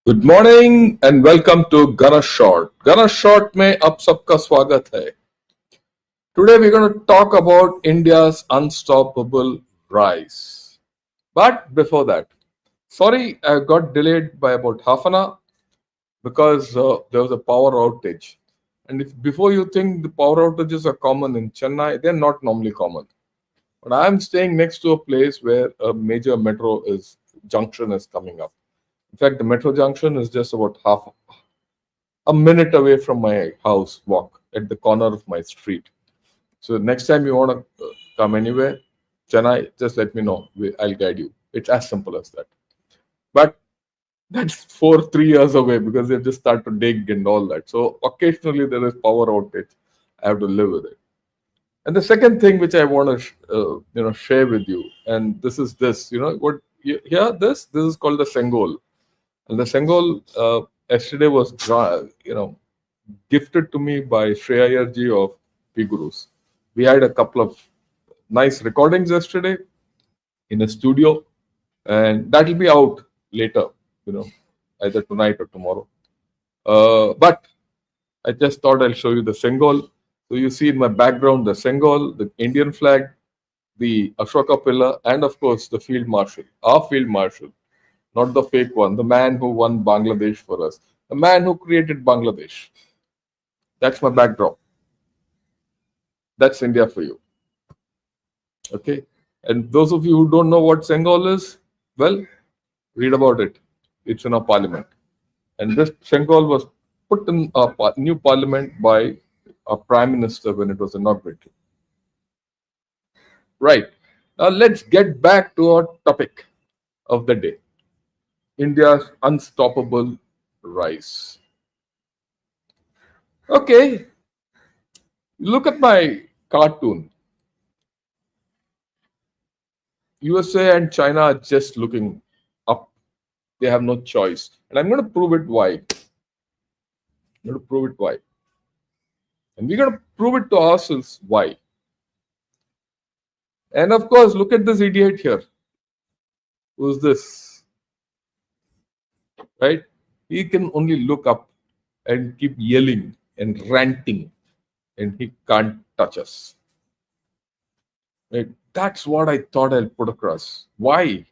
Good morning and welcome to गना short. गना short में आप सबका स्वागत है. Today we're going to talk about India's unstoppable rise. But before that, sorry I got delayed by about half an hour because there was a power outage. And if before you think the power outages are common in Chennai, they're not normally common. But I'm staying next to a place where a major metro junction is coming up. In fact, the metro junction is just about a minute away from my house walk at the corner of my street. So next time you want to come anywhere, Chennai, just let me know. I'll guide you. It's as simple as that. But that's 3 years away because they've just started to dig and all that. So occasionally there is power outage. I have to live with it. And the second thing which I want to share with you, and this is this. This is called the Sengol. And the Sengol yesterday was gifted to me by Shreya ji of P Gurus. We had a couple of nice recordings yesterday in a studio, and that will be out later, either tonight or tomorrow. But I just thought I'll show you the Sengol. So you see in my background the Sengol, the Indian flag, the Ashoka pillar, and of course the field marshal, our field marshal. Not the fake one, the man who won Bangladesh for us, the man who created Bangladesh. That's my backdrop. That's India for you. Okay. And those of you who don't know what Sengol is, well, read about it. It's in our parliament. And this Sengol was put in a new parliament by our prime minister when it was inaugurated. Right. Now let's get back to our topic of the day. India's unstoppable rise. Okay, look at my cartoon. USA and China are just looking up. They have no choice. And I'm going to prove it why. And we're going to prove it to ourselves why. And of course, look at this idiot here. Who's this? Right? He can only look up and keep yelling and ranting, and he can't touch us. Right? That's what I thought I'll put across. Why?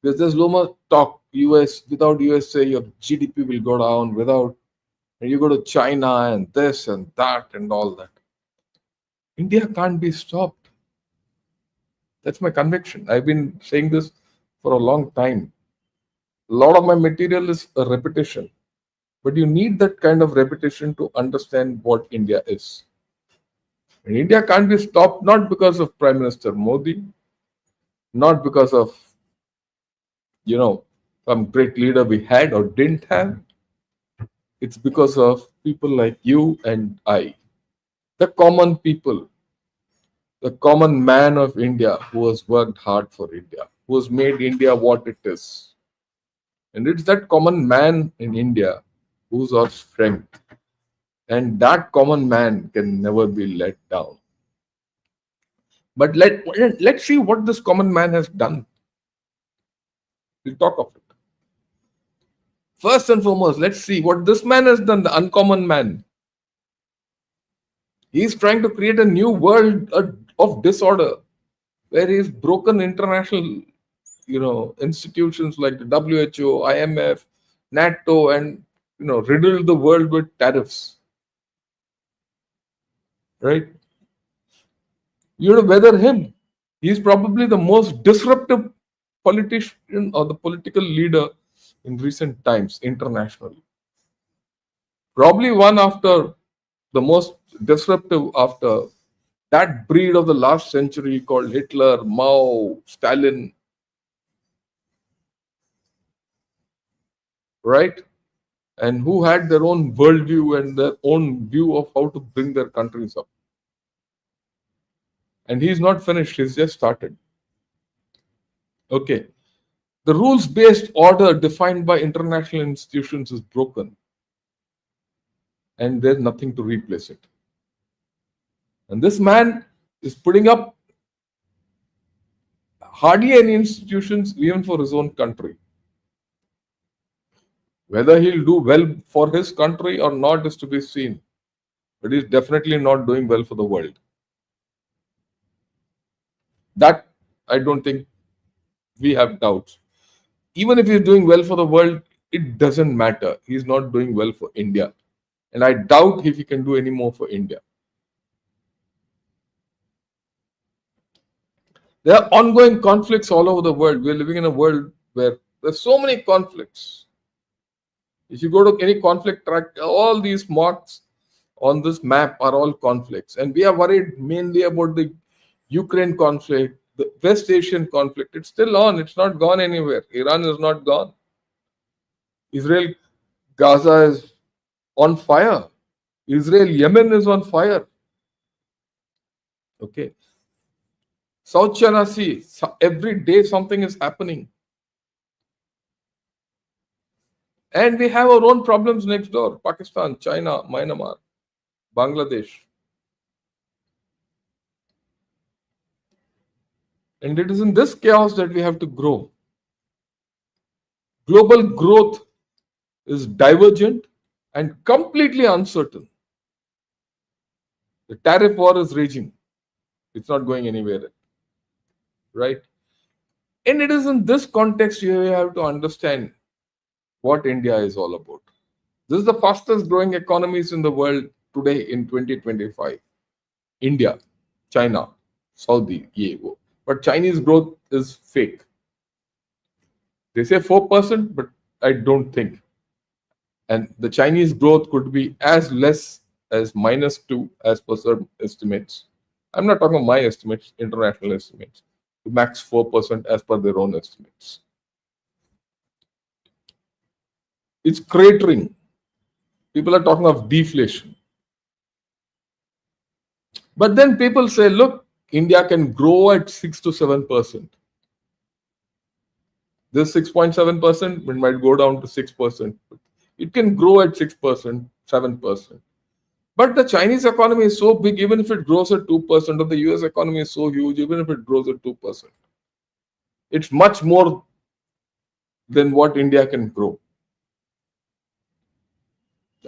Because there's no more talk. Without USA, your GDP will go down. And you go to China and this and that and all that. India can't be stopped. That's my conviction. I've been saying this for a long time. A lot of my material is a repetition. But you need that kind of repetition to understand what India is. And India can't be stopped not because of Prime Minister Modi, not because of, some great leader we had or didn't have. It's because of people like you and I, the common people, the common man of India who has worked hard for India, who has made India what it is. And it's that common man in India who's our strength. And that common man can never be let down. But let's see what this common man has done. We'll talk of it. First and foremost, let's see what this man has done, the uncommon man. He's trying to create a new world of disorder where he's broken international, institutions like the WHO, IMF, NATO, and, riddled the world with tariffs. Right? Whether him, he's probably the most disruptive politician or the political leader in recent times internationally. Probably one after the most disruptive after that breed of the last century called Hitler, Mao, Stalin. Right? And who had their own worldview and their own view of how to bring their countries up. And he's not finished, he's just started. Okay. The rules-based order defined by international institutions is broken. And there's nothing to replace it. And this man is putting up hardly any institutions even for his own country. Whether he'll do well for his country or not is to be seen. But he's definitely not doing well for the world. That I don't think we have doubts. Even if he's doing well for the world, it doesn't matter. He's not doing well for India. And I doubt if he can do any more for India. There are ongoing conflicts all over the world. We're living in a world where there's so many conflicts. If you go to any conflict track, all these marks on this map are all conflicts. And we are worried mainly about the Ukraine conflict, the West Asian conflict. It's still on. It's not gone anywhere. Iran is not gone. Israel, Gaza is on fire. Israel, Yemen is on fire. Okay. South China Sea, every day something is happening. And we have our own problems next door: Pakistan, China, Myanmar, Bangladesh. And it is in this chaos that we have to grow. Global growth is divergent and completely uncertain. The tariff war is raging. It's not going anywhere, right? And it is in this context you have to understand what India is all about. This is the fastest growing economies in the world today in 2025. India, China, Saudi, yeah. But Chinese growth is fake. They say 4%, but I don't think. And the Chinese growth could be as less as -2 as per certain estimates. I'm not talking about my estimates, international estimates. Max 4% as per their own estimates. It's cratering. People are talking of deflation. But then people say, look, India can grow at 6 to 7%. This 6.7%, it might go down to 6%. It can grow at 6%, 7%. But the Chinese economy is so big, even if it grows at 2%, or the US economy is so huge, even if it grows at 2%, it's much more than what India can grow.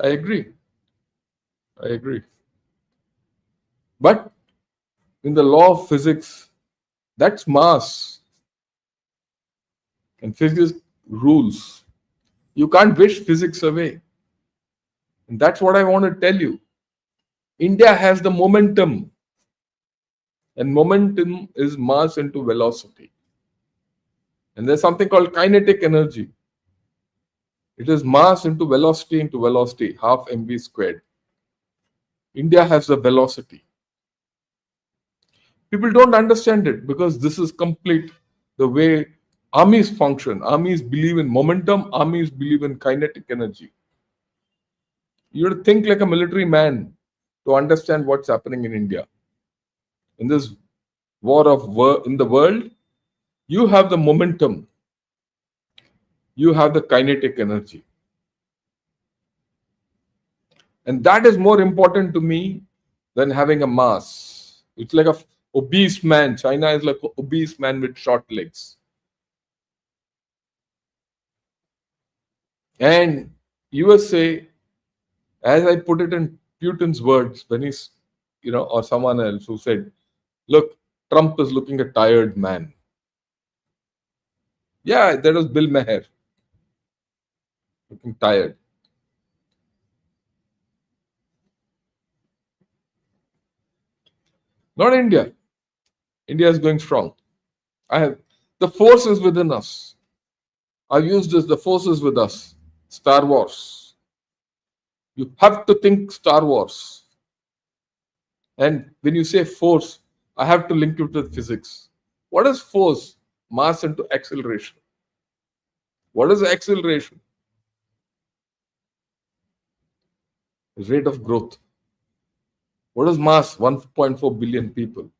I agree. But in the law of physics, that's mass. And physics rules. You can't wish physics away. And that's what I want to tell you. India has the momentum. And momentum is mass into velocity. And there's something called kinetic energy. It is mass into velocity, half mv squared. India has the velocity. People don't understand it because this is complete the way armies function. Armies believe in momentum, armies believe in kinetic energy. You have to think like a military man to understand what's happening in India. In this war in the world, you have the momentum, you have the kinetic energy. And that is more important to me than having a mass. It's like a obese man. China is like an obese man with short legs. And USA, as I put it in Putin's words, when he's, or someone else who said, look, Trump is looking a tired man. Yeah, that was Bill Maher. Looking tired. Not India. India is going strong. The force is within us. I've used this, the force is with us. Star Wars. You have to think Star Wars. And when you say force, I have to link it with physics. What is force? Mass into acceleration. What is acceleration? Rate of growth. What is mass? 1.4 billion people.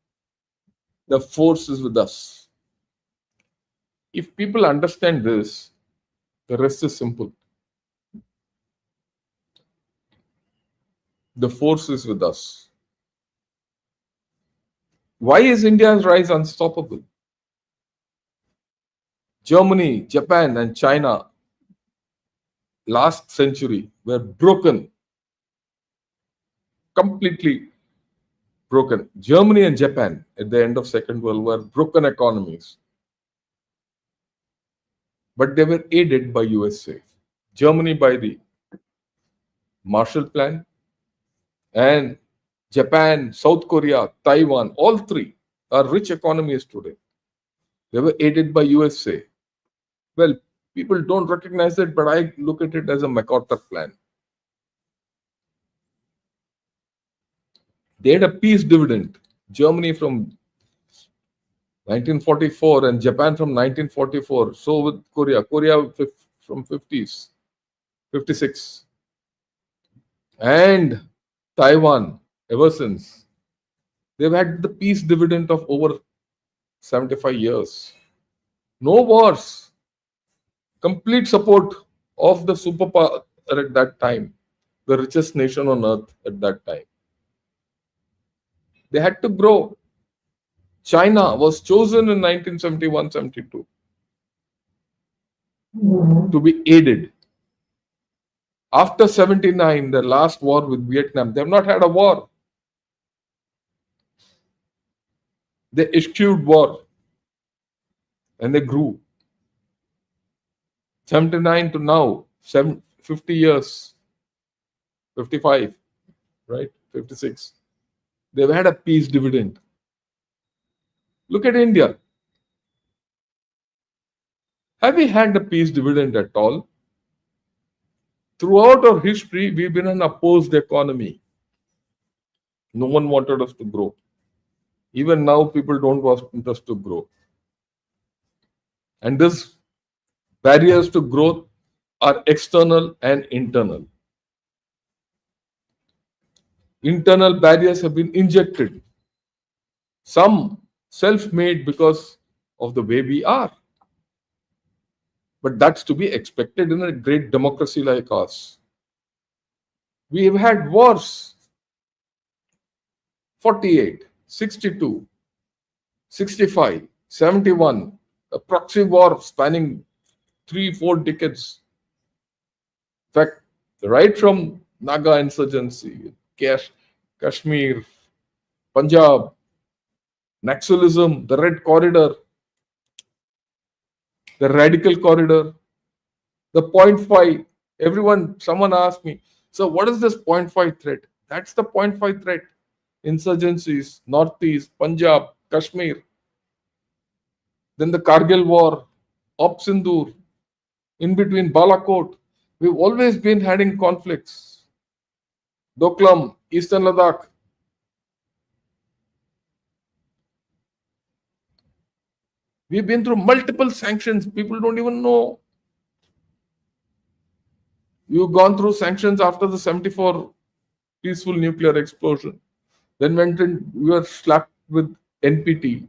The force is with us. If people understand this, the rest is simple. The force is with us. Why is India's rise unstoppable? Germany, Japan, and China last century were broken, completely broken. Germany and Japan at the end of Second World War broken economies, but they were aided by USA. Germany by the Marshall Plan, and Japan, South Korea, Taiwan, all three are rich economies today. They were aided by USA. Well, people don't recognize it, but I look at it as a MacArthur plan. They had a peace dividend. Germany from 1944 and Japan from 1944. So with Korea, from 50s, 56. And Taiwan ever since. They've had the peace dividend of over 75 years. No wars. Complete support of the superpower at that time, the richest nation on earth at that time. They had to grow. China was chosen in 1971-72 to be aided. After 79, the last war with Vietnam, they have not had a war. They eschewed war and they grew. 79 to now, 50 years, 55, right? 56. They've had a peace dividend. Look at India. Have we had a peace dividend at all? Throughout our history, we've been an opposed economy. No one wanted us to grow. Even now, people don't want us to grow. And these barriers to growth are external and internal. Internal barriers have been injected. Some self-made because of the way we are. But that's to be expected in a great democracy like ours. We have had wars. 48, 62, 65, 71, a proxy war spanning 3-4 decades. In fact, right from Naga insurgency, Kashmir, Punjab, Naxalism, the Red Corridor, the Radical Corridor, the 0.5. Someone asked me, so what is this 0.5 threat? That's the 0.5 threat. Insurgencies, Northeast, Punjab, Kashmir. Then the Kargil War, Op Sindoor, in between Balakot. We've always been having conflicts. Doklam, Eastern Ladakh. We've been through multiple sanctions. People don't even know. You've gone through sanctions after the 74 peaceful nuclear explosion. Then we were slapped with NPT.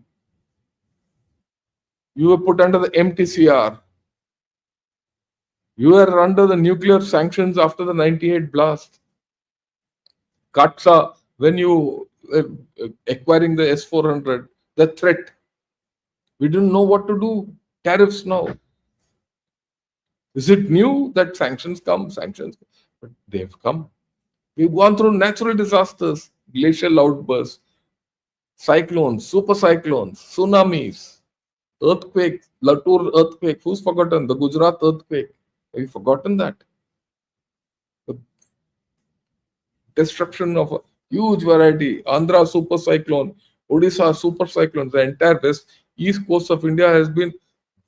You were put under the MTCR. You were under the nuclear sanctions after the 98 blast. Katsa, when you acquiring the S-400, the threat. We didn't know what to do. Tariffs now. Is it new that sanctions come? Sanctions, but they've come. We've gone through natural disasters, glacial outbursts, cyclones, super cyclones, tsunamis, earthquakes, Latur earthquake. Who's forgotten? The Gujarat earthquake. Have you forgotten that? The destruction of a huge variety. Andhra super cyclone, Odisha super cyclones. The entire east coast of India has been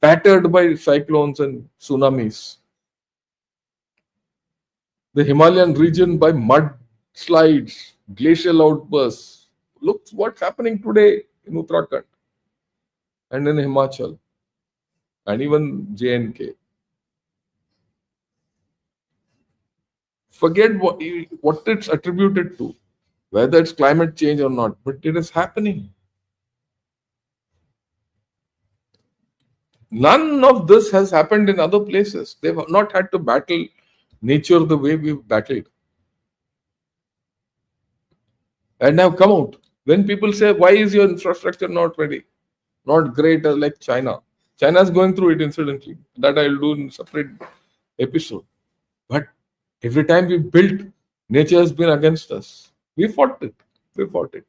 battered by cyclones and tsunamis. The Himalayan region by mudslides, glacial outbursts. Look what's happening today in Uttarakhand and in Himachal and even J&K. Forget what it's attributed to, whether it's climate change or not, but it is happening. None of this has happened in other places. They've not had to battle nature the way we've battled. And now come out. When people say, why is your infrastructure not ready? Not great like China. China is going through it incidentally. That I'll do in a separate episode. But every time we built, nature has been against us. We fought it. We fought it.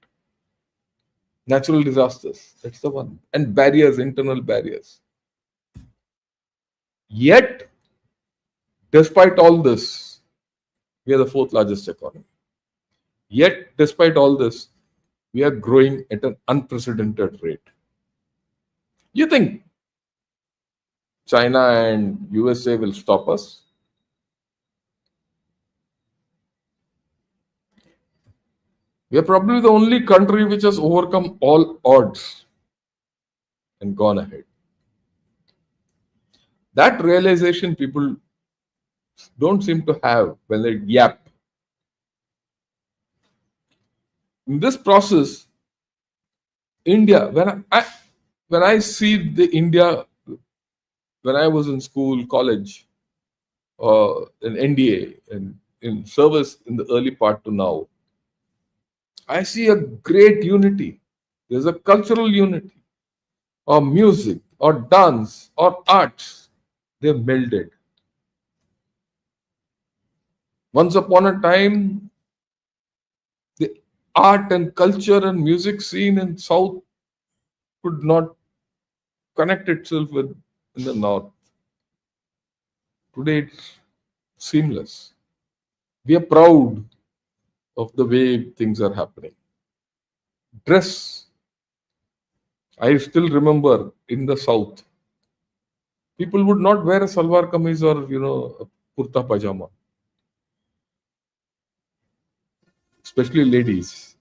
Natural disasters. That's the one. And barriers, internal barriers. Yet, despite all this, we are the fourth largest economy. Yet, despite all this, we are growing at an unprecedented rate. You think China and USA will stop us? We are probably the only country which has overcome all odds and gone ahead. That realization people don't seem to have when they yap. In this process, India, when I see the India when I was in school, college, in NDA, and in service in the early part to now, I see a great unity. There's a cultural unity, or music, or dance, or arts. They're melded. Once upon a time, the art and culture and music scene in South could not connect itself with in the North. Today it's seamless. We are proud of the way things are happening. Dress. I still remember in the South, people would not wear a salwar kameez or a kurta pajama, especially ladies.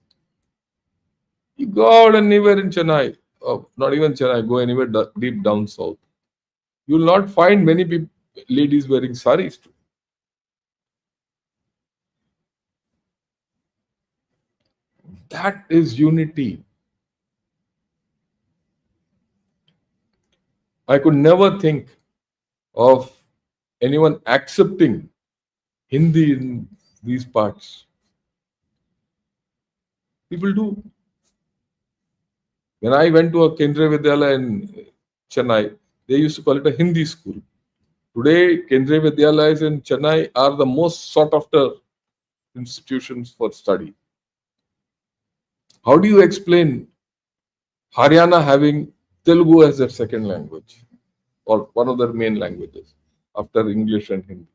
You go out anywhere in Chennai, not even Chennai, go anywhere deep down south. You will not find many people, ladies wearing saris too. That is unity. I could never think of anyone accepting Hindi in these parts. People do. When I went to a Kendriya Vidyalaya in Chennai, they used to call it a Hindi school. Today, Kendriya Vidyalayas in Chennai are the most sought after institutions for study. How do you explain Haryana having Telugu as their second language or one of their main languages after English and Hindi?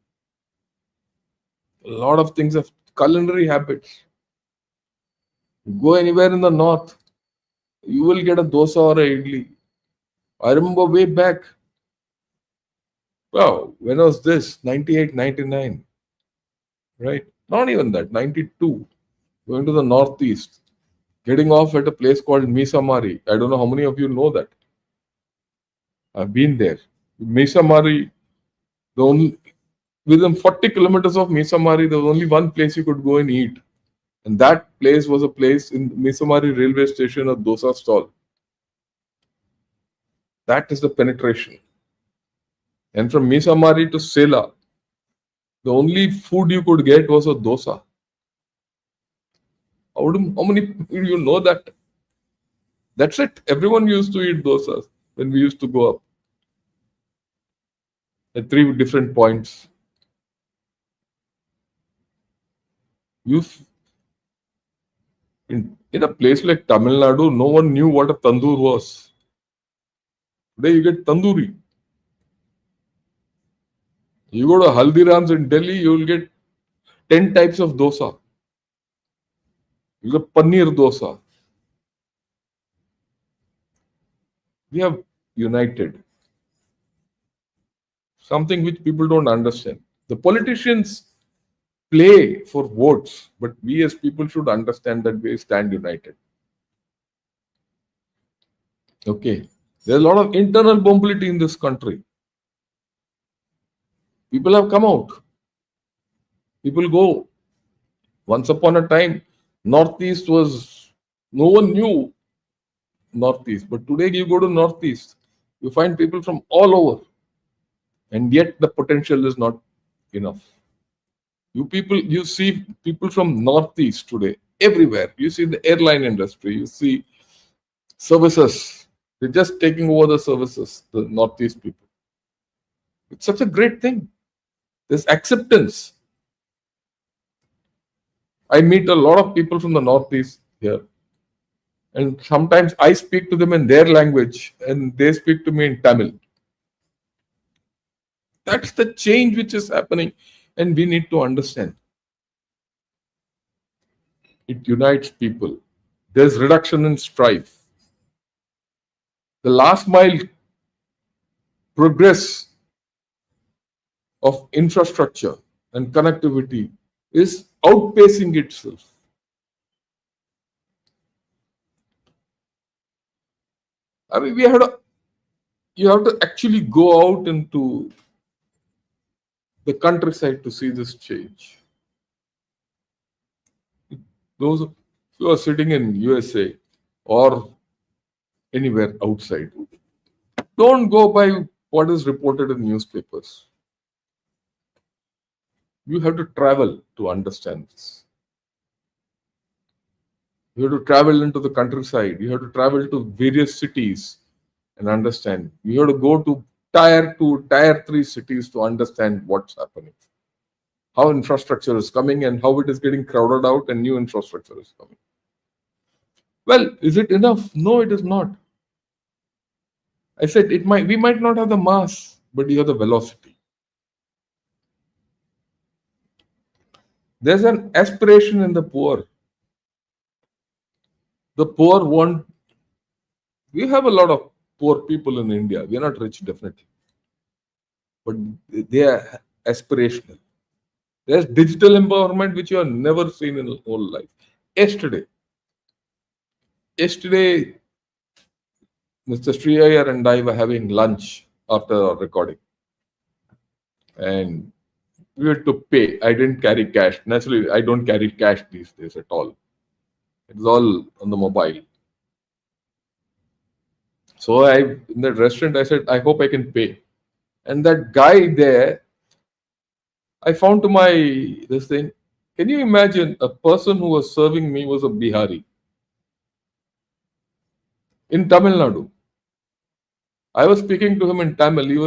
A lot of things have culinary habits. Go anywhere in the north, you will get a dosa or a idli. I remember way back, wow, when was this? 98, 99, right? Not even that, 92. Going to the northeast, getting off at a place called Misamari. I don't know how many of you know that. I've been there. Misamari, the only within 40 kilometers of Misamari, there was only one place you could go and eat. And that place was a place in Misamari railway station, a dosa stall. That is the penetration. And from Misamari to Sela, the only food you could get was a dosa. How many people you know that? That's it. Everyone used to eat dosas when we used to go up at 3 different points. In a place like Tamil Nadu, no one knew what a tandoor was. Today you get tandoori. You go to Haldirams in Delhi, you will get 10 types of dosa. You get paneer dosa. We have united. Something which people don't understand. The politicians play for votes, but we as people should understand that we stand united. Okay. There's a lot of internal mobility in this country. People have come out. People go. Once upon a time, Northeast was, no one knew Northeast. But today you go to Northeast, you find people from all over. And yet the potential is not enough. You see people from Northeast today, everywhere. You see the airline industry, you see services. They're just taking over the services, the Northeast people. It's such a great thing. This acceptance. I meet a lot of people from the Northeast here, and sometimes I speak to them in their language and they speak to me in Tamil. That's the change which is happening, and we need to understand. It unites people. There's reduction in strife. The last mile progress of infrastructure and connectivity is outpacing itself. I mean, you have to actually go out into the countryside to see this change. Those who are sitting in USA or anywhere outside, don't go by what is reported in newspapers. You have to travel to understand this. You have to travel into the countryside. You have to travel to various cities and understand. You have to go to tier 2, tier 3 cities to understand what's happening. How infrastructure is coming and how it is getting crowded out and new infrastructure is coming. Well, is it enough? No, it is not. I said we might not have the mass, but you have the velocity. There's an aspiration in the poor. The poor want. We have a lot of poor people in India. We are not rich, definitely, but they are aspirational. There's digital empowerment which you have never seen in your whole life. Yesterday, Mr. Sri Iyer and I were having lunch after our recording, and we had to pay. I didn't carry cash. Naturally, I don't carry cash these days at all. It's all on the mobile. So in that restaurant, I said, I hope I can pay. And that guy there, I found to this thing. Can you imagine a person who was serving me was a Bihari in Tamil Nadu? I was speaking to him in Tamil. He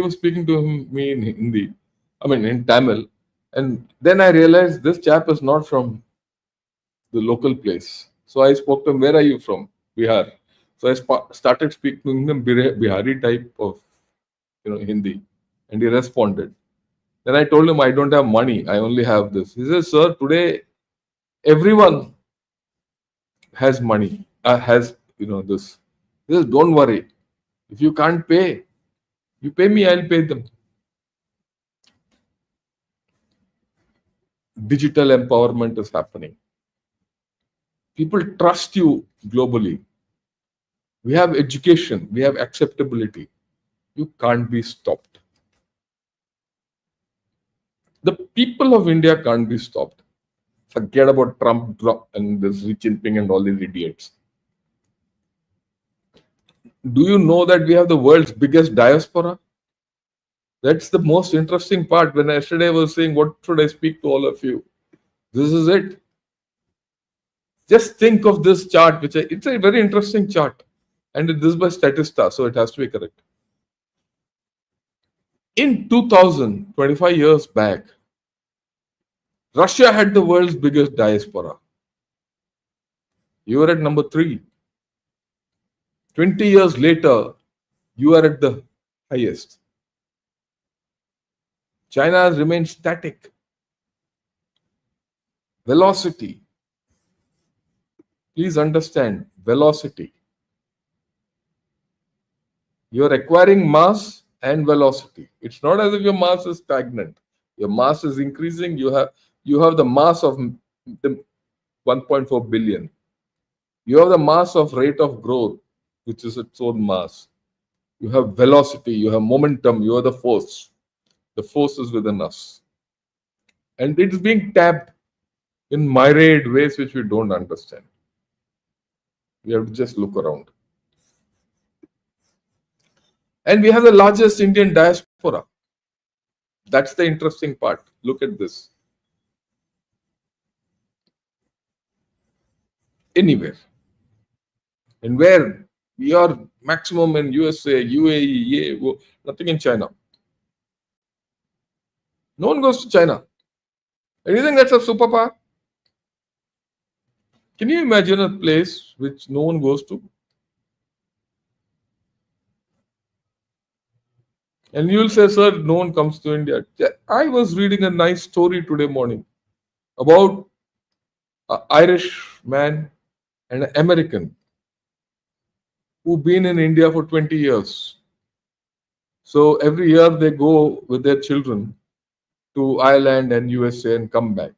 was speaking to me in Hindi. I mean in Tamil. And then I realized this chap is not from the local place. So I spoke to him, where are you from? Bihar. So I started speaking to him Bihari type of Hindi. And he responded. Then I told him I don't have money. I only have this. He says, sir, today everyone has money. Has this. He says, don't worry. If you can't pay, you pay me, I'll pay them. Digital empowerment is happening. People trust you globally. We have education. We have acceptability. You can't be stopped. The people of India can't be stopped. Forget about Trump and this Xi Jinping and all these idiots. Do you know that we have the world's biggest diaspora? That's the most interesting part. When yesterday I was saying, what should I speak to all of you? This is it. Just think of this chart, it's a very interesting chart. And this is by Statista, so it has to be correct. In 2000, 25 years back, Russia had the world's biggest diaspora. You were at number 3. 20 years later, you are at the highest. China has remained static. Velocity. Please understand, velocity. You are acquiring mass and velocity. It's not as if your mass is stagnant. Your mass is increasing. You have the mass of the 1.4 billion. You have the mass of rate of growth, which is its own mass. You have velocity, you have momentum, you have the force. The force is within us. And it is being tapped in myriad ways which we don't understand. We have to just look around. And we have the largest Indian diaspora. That's the interesting part. Look at this. Anywhere. And where we are maximum in USA, UAE, nothing in China. No one goes to China. And you think that's a superpower? Can you imagine a place which no one goes to? And you'll say, sir, no one comes to India. I was reading a nice story today morning about an Irish man and an American who've been in India for 20 years. So every year they go with their children to Ireland and USA and come back.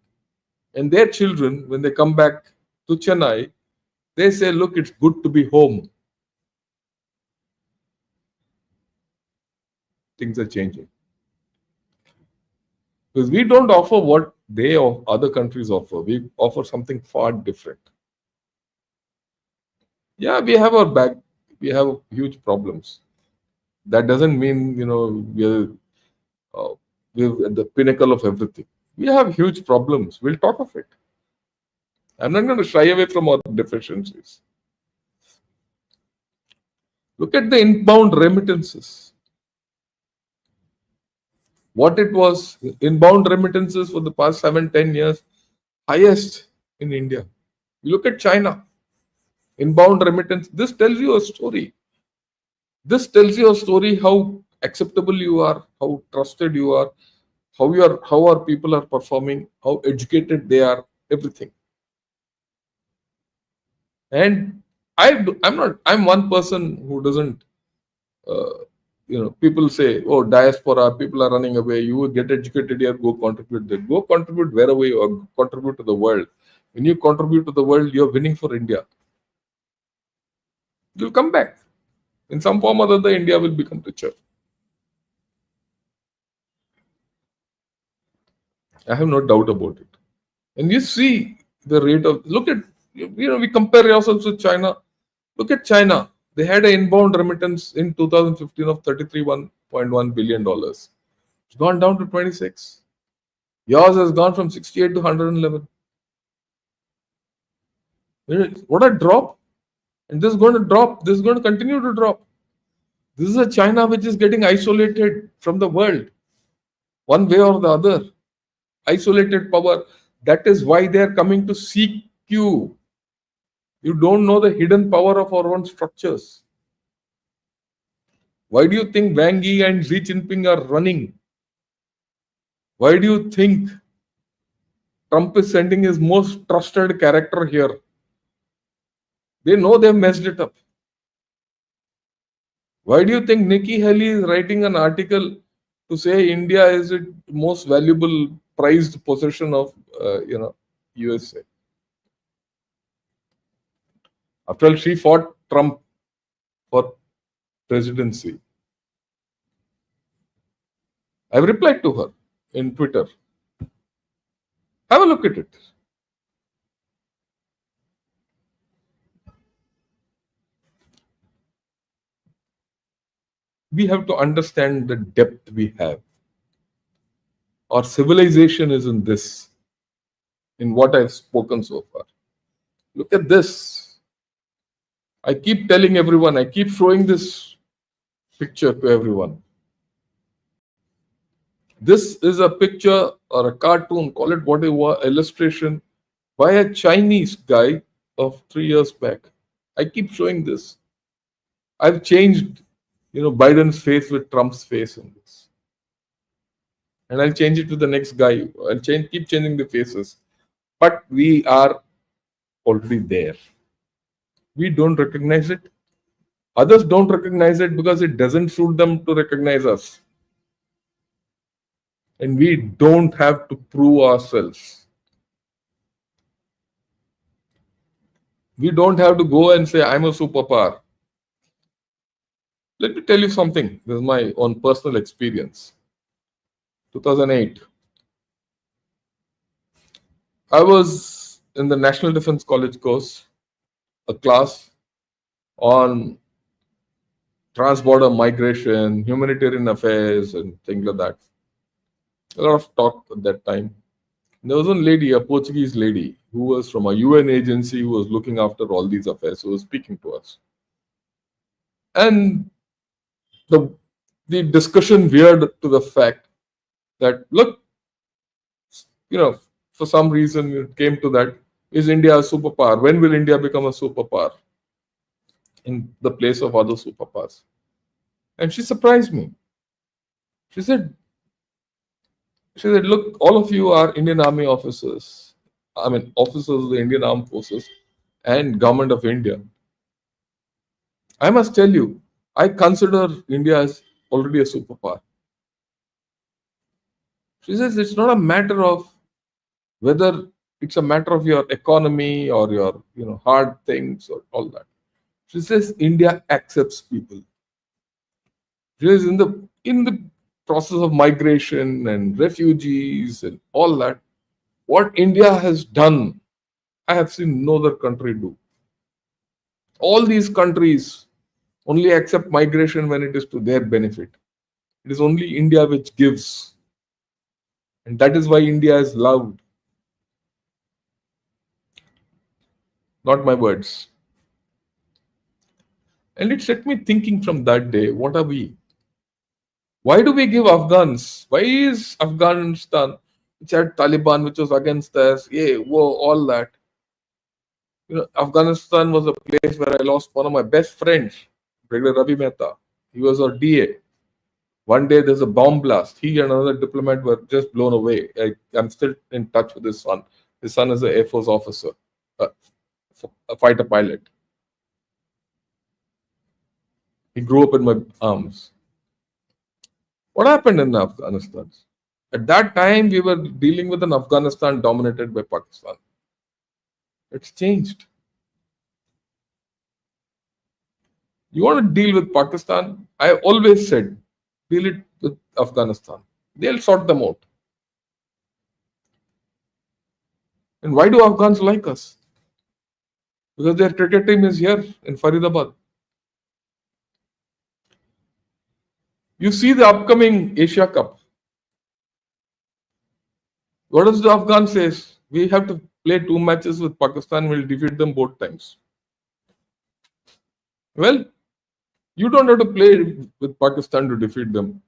And their children, when they come back to Chennai, they say, look, it's good to be home. Things are changing. Because we don't offer what they or other countries offer. We offer something far different. Yeah, we have our back. We have huge problems. That doesn't mean, we're at the pinnacle of everything. We have huge problems. We'll talk of it. I'm not going to shy away from our deficiencies. Look at the inbound remittances. What it was, inbound remittances for the past 7-10 years, highest in India. You look at China, inbound remittance. This tells you a story. This tells you a story how acceptable you are, how trusted you are, how our people are performing, how educated they are, everything. And I'm one person who doesn't, people say, oh, diaspora, people are running away. You will get educated here, go contribute there. Go contribute wherever you are, contribute to the world. When you contribute to the world, you're winning for India. You'll come back. In some form or other, India will become richer. I have no doubt about it. And you see the rate of, look at, we compare ourselves with China. Look at China. They had an inbound remittance in 2015 of $33.1 billion. It's gone down to 26. Yours has gone from 68 to 111. What a drop. And this is going to drop. This is going to continue to drop. This is a China which is getting isolated from the world, one way or the other. Isolated power. That is why they are coming to seek you. You don't know the hidden power of our own structures. Why do you think Wang Yi and Xi Jinping are running? Why do you think Trump is sending his most trusted character here? They know they've messed it up. Why do you think Nikki Haley is writing an article to say India is the most valuable, prized possession of USA? After all, she fought Trump for presidency. I've replied to her in Twitter. Have a look at it. We have to understand the depth we have. Our civilization is in this, in what I've spoken so far. Look at this. I keep telling everyone, I keep showing this picture to everyone. This is a picture or a cartoon, call it whatever, illustration by a Chinese guy of 3 years back. I keep showing this. I've changed, Biden's face with Trump's face in this. And I'll change it to the next guy. I'll keep changing the faces. But we are already there. We don't recognize it. Others don't recognize it because it doesn't suit them to recognize us. And we don't have to prove ourselves. We don't have to go and say, I'm a superpower. Let me tell you something. This is my own personal experience. 2008. I was in the National Defense College course, a class on transborder migration, humanitarian affairs, and things like that. A lot of talk at that time. There was one lady, a Portuguese lady, who was from a UN agency who was looking after all these affairs, who was speaking to us. And the discussion veered to the fact that, look, for some reason it came to that. Is India a superpower? When will India become a superpower in the place of other superpowers? And she surprised me. She said, look, all of you are Indian Army officers. I mean, officers of the Indian Armed Forces and Government of India. I must tell you, I consider India as already a superpower. She says it's not a matter of whether it's a matter of your economy or your hard things or all that. She says India accepts people. She says in the process of migration and refugees and all that, what India has done, I have seen no other country do. All these countries only accept migration when it is to their benefit. It is only India which gives. And that is why India is loved. Not my words. And it set me thinking from that day, what are we? Why do we give Afghans? Why is Afghanistan, which had Taliban, which was against us, all that? Afghanistan was a place where I lost one of my best friends, Brigadier Ravi Mehta. He was our DA. One day there's a bomb blast. He and another diplomat were just blown away. I'm still in touch with his son. His son is an Air Force officer, a fighter pilot. He grew up in my arms. What happened in Afghanistan? At that time, we were dealing with an Afghanistan dominated by Pakistan. It's changed. You want to deal with Pakistan? I always said, deal it with Afghanistan. They'll sort them out. And why do Afghans like us? Because their cricket team is here in Faridabad. You see the upcoming Asia Cup. What does the Afghan says? We have to play 2 matches with Pakistan. We'll defeat them both times. Well, you don't have to play with Pakistan to defeat them.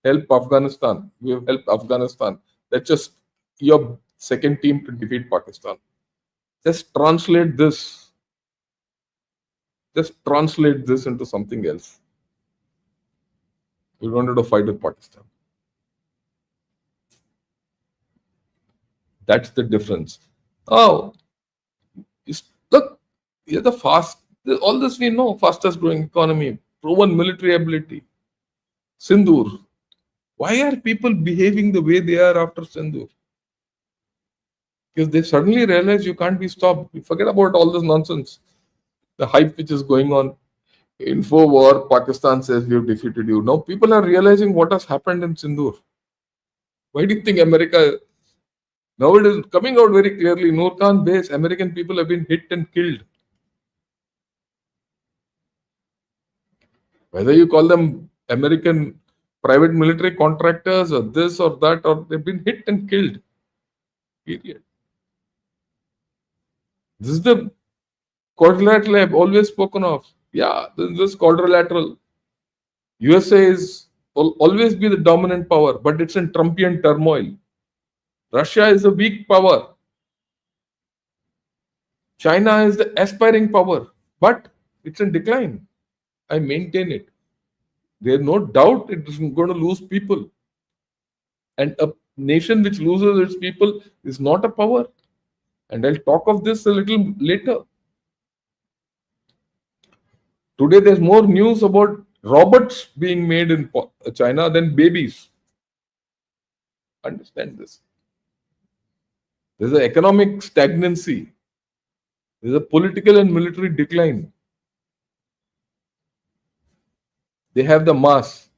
Help Afghanistan. We have helped Afghanistan. That's just your second team to defeat Pakistan. Just translate this. Just translate this into something else. We don't have to fight with Pakistan. That's the difference. Oh, look, you're the all this we know, fastest growing economy, proven military ability. Sindoor. Why are people behaving the way they are after Sindoor? Because they suddenly realize you can't be stopped. You forget about all this nonsense. The hype which is going on. Info war, Pakistan says we have defeated you. Now people are realizing what has happened in Sindoor. Why do you think America... Now it is coming out very clearly. Noor Khan base, American people have been hit and killed. Whether you call them American private military contractors or this or that, or they've been hit and killed. Period. This is the quadrilateral I've always spoken of. Yeah, this quadrilateral. USA will always be the dominant power, but it's in Trumpian turmoil. Russia is a weak power. China is the aspiring power, but it's in decline. I maintain it. There's no doubt it is going to lose people. And a nation which loses its people is not a power. And I'll talk of this a little later. Today there's more news about robots being made in China than babies. Understand this. There's an economic stagnancy. There's a political and military decline. They have the mass.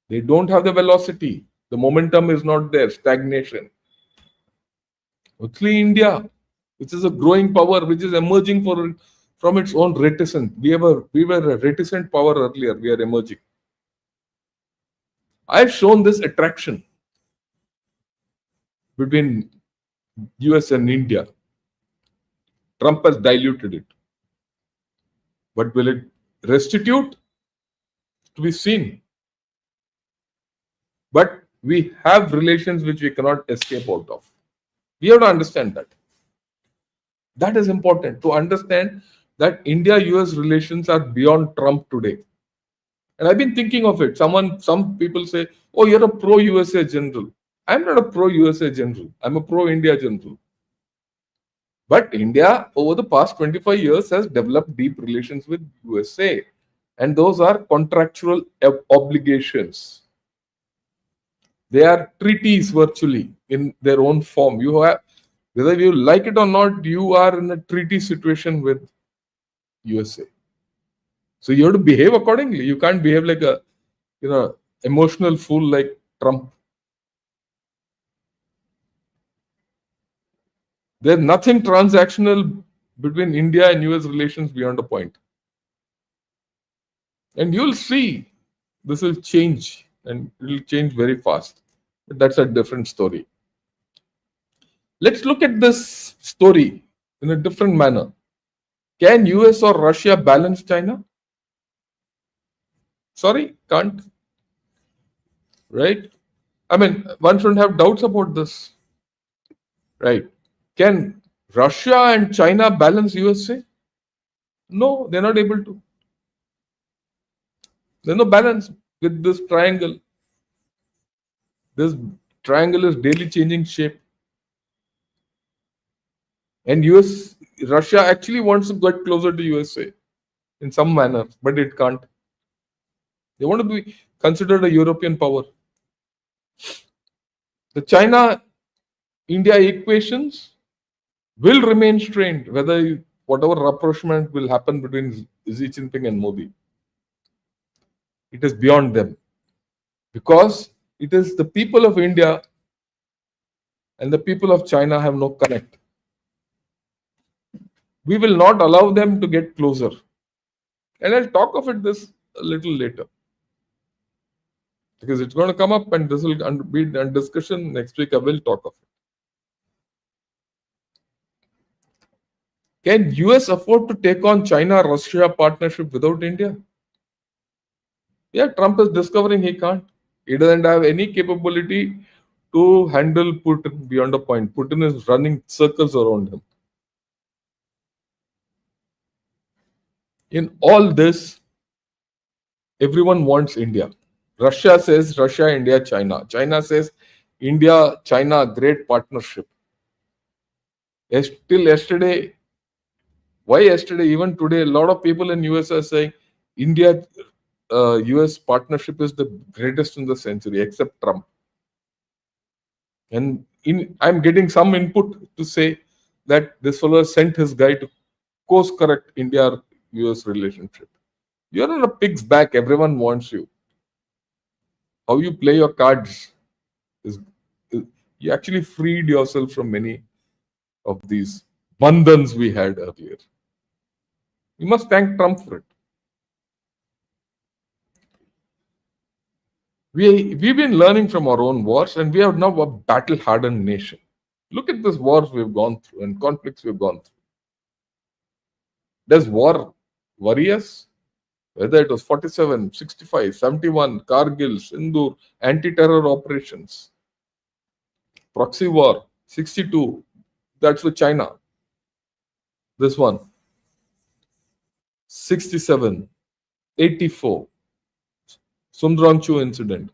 They don't have the velocity. The momentum is not there. Stagnation. Only India, which is a growing power, which is emerging from its own reticence. We were a reticent power earlier. We are emerging. I've shown this attraction between US and India. Trump has diluted it. But will it restitute? To be seen. But we have relations which we cannot escape out of. We have to understand that. That is important to understand that India-US relations are beyond Trump today. And I've been thinking of it. Some people say, "Oh, you're a pro-USA general." I'm not a pro-USA general. I'm a pro-India general. But India, over the past 25 years, has developed deep relations with USA, and those are contractual obligations. They are treaties virtually in their own form. You have, whether you like it or not, you are in a treaty situation with USA. So you have to behave accordingly. You can't behave like a, emotional fool like Trump. There's nothing transactional between India and US relations beyond a point. And you'll see this will change, and it will change very fast. But that's a different story. Let's look at this story in a different manner. Can US or Russia balance China? Sorry, can't. Right? I mean, one shouldn't have doubts about this. Right? Can Russia and China balance USA? No, they're not able to. There's no balance with this triangle. This triangle is daily changing shape. And Russia actually wants to get closer to USA in some manner, but it can't. They want to be considered a European power. The China India equations will remain strained, whatever rapprochement will happen between Xi Jinping and Modi. It is beyond them. Because it is the people of India and the people of China have no connect. We will not allow them to get closer. And I'll talk of it this a little later. Because it's going to come up and this will be a discussion. Next week I will talk of it. Can US afford to take on China-Russia partnership without India? Yeah, Trump is discovering he can't. He doesn't have any capability to handle Putin beyond a point. Putin is running circles around him. In all this, everyone wants India. Russia says Russia, India, China. China says India, China, great partnership. Till yesterday, why yesterday? Even today, a lot of people in US are saying India US partnership is the greatest in the century, except Trump. And I'm getting some input to say that this fellow sent his guy to course correct India US relationship. You're in a pig's back, everyone wants you. How you play your cards is you actually freed yourself from many of these bandhans we had earlier. You must thank Trump for it. We've been learning from our own wars, and we are now a battle-hardened nation. Look at these wars we've gone through and conflicts we've gone through. Does war worry us? Whether it was 47, 65, 71, Kargil, Sindoor, anti-terror operations, proxy war, 62, that's with China. This one, 67, 84, Sundrangchu incident,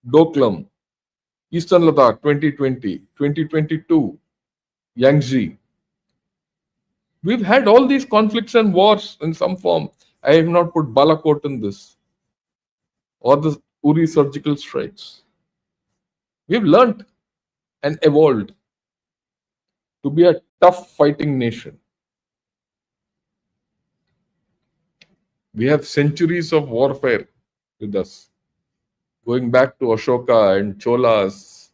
Doklam, Eastern Ladakh 2020, 2022, Yangtze. We've had all these conflicts and wars in some form. I have not put Balakot in this or the Uri surgical strikes. We've learnt and evolved to be a tough fighting nation. We have centuries of warfare with us, going back to Ashoka and Cholas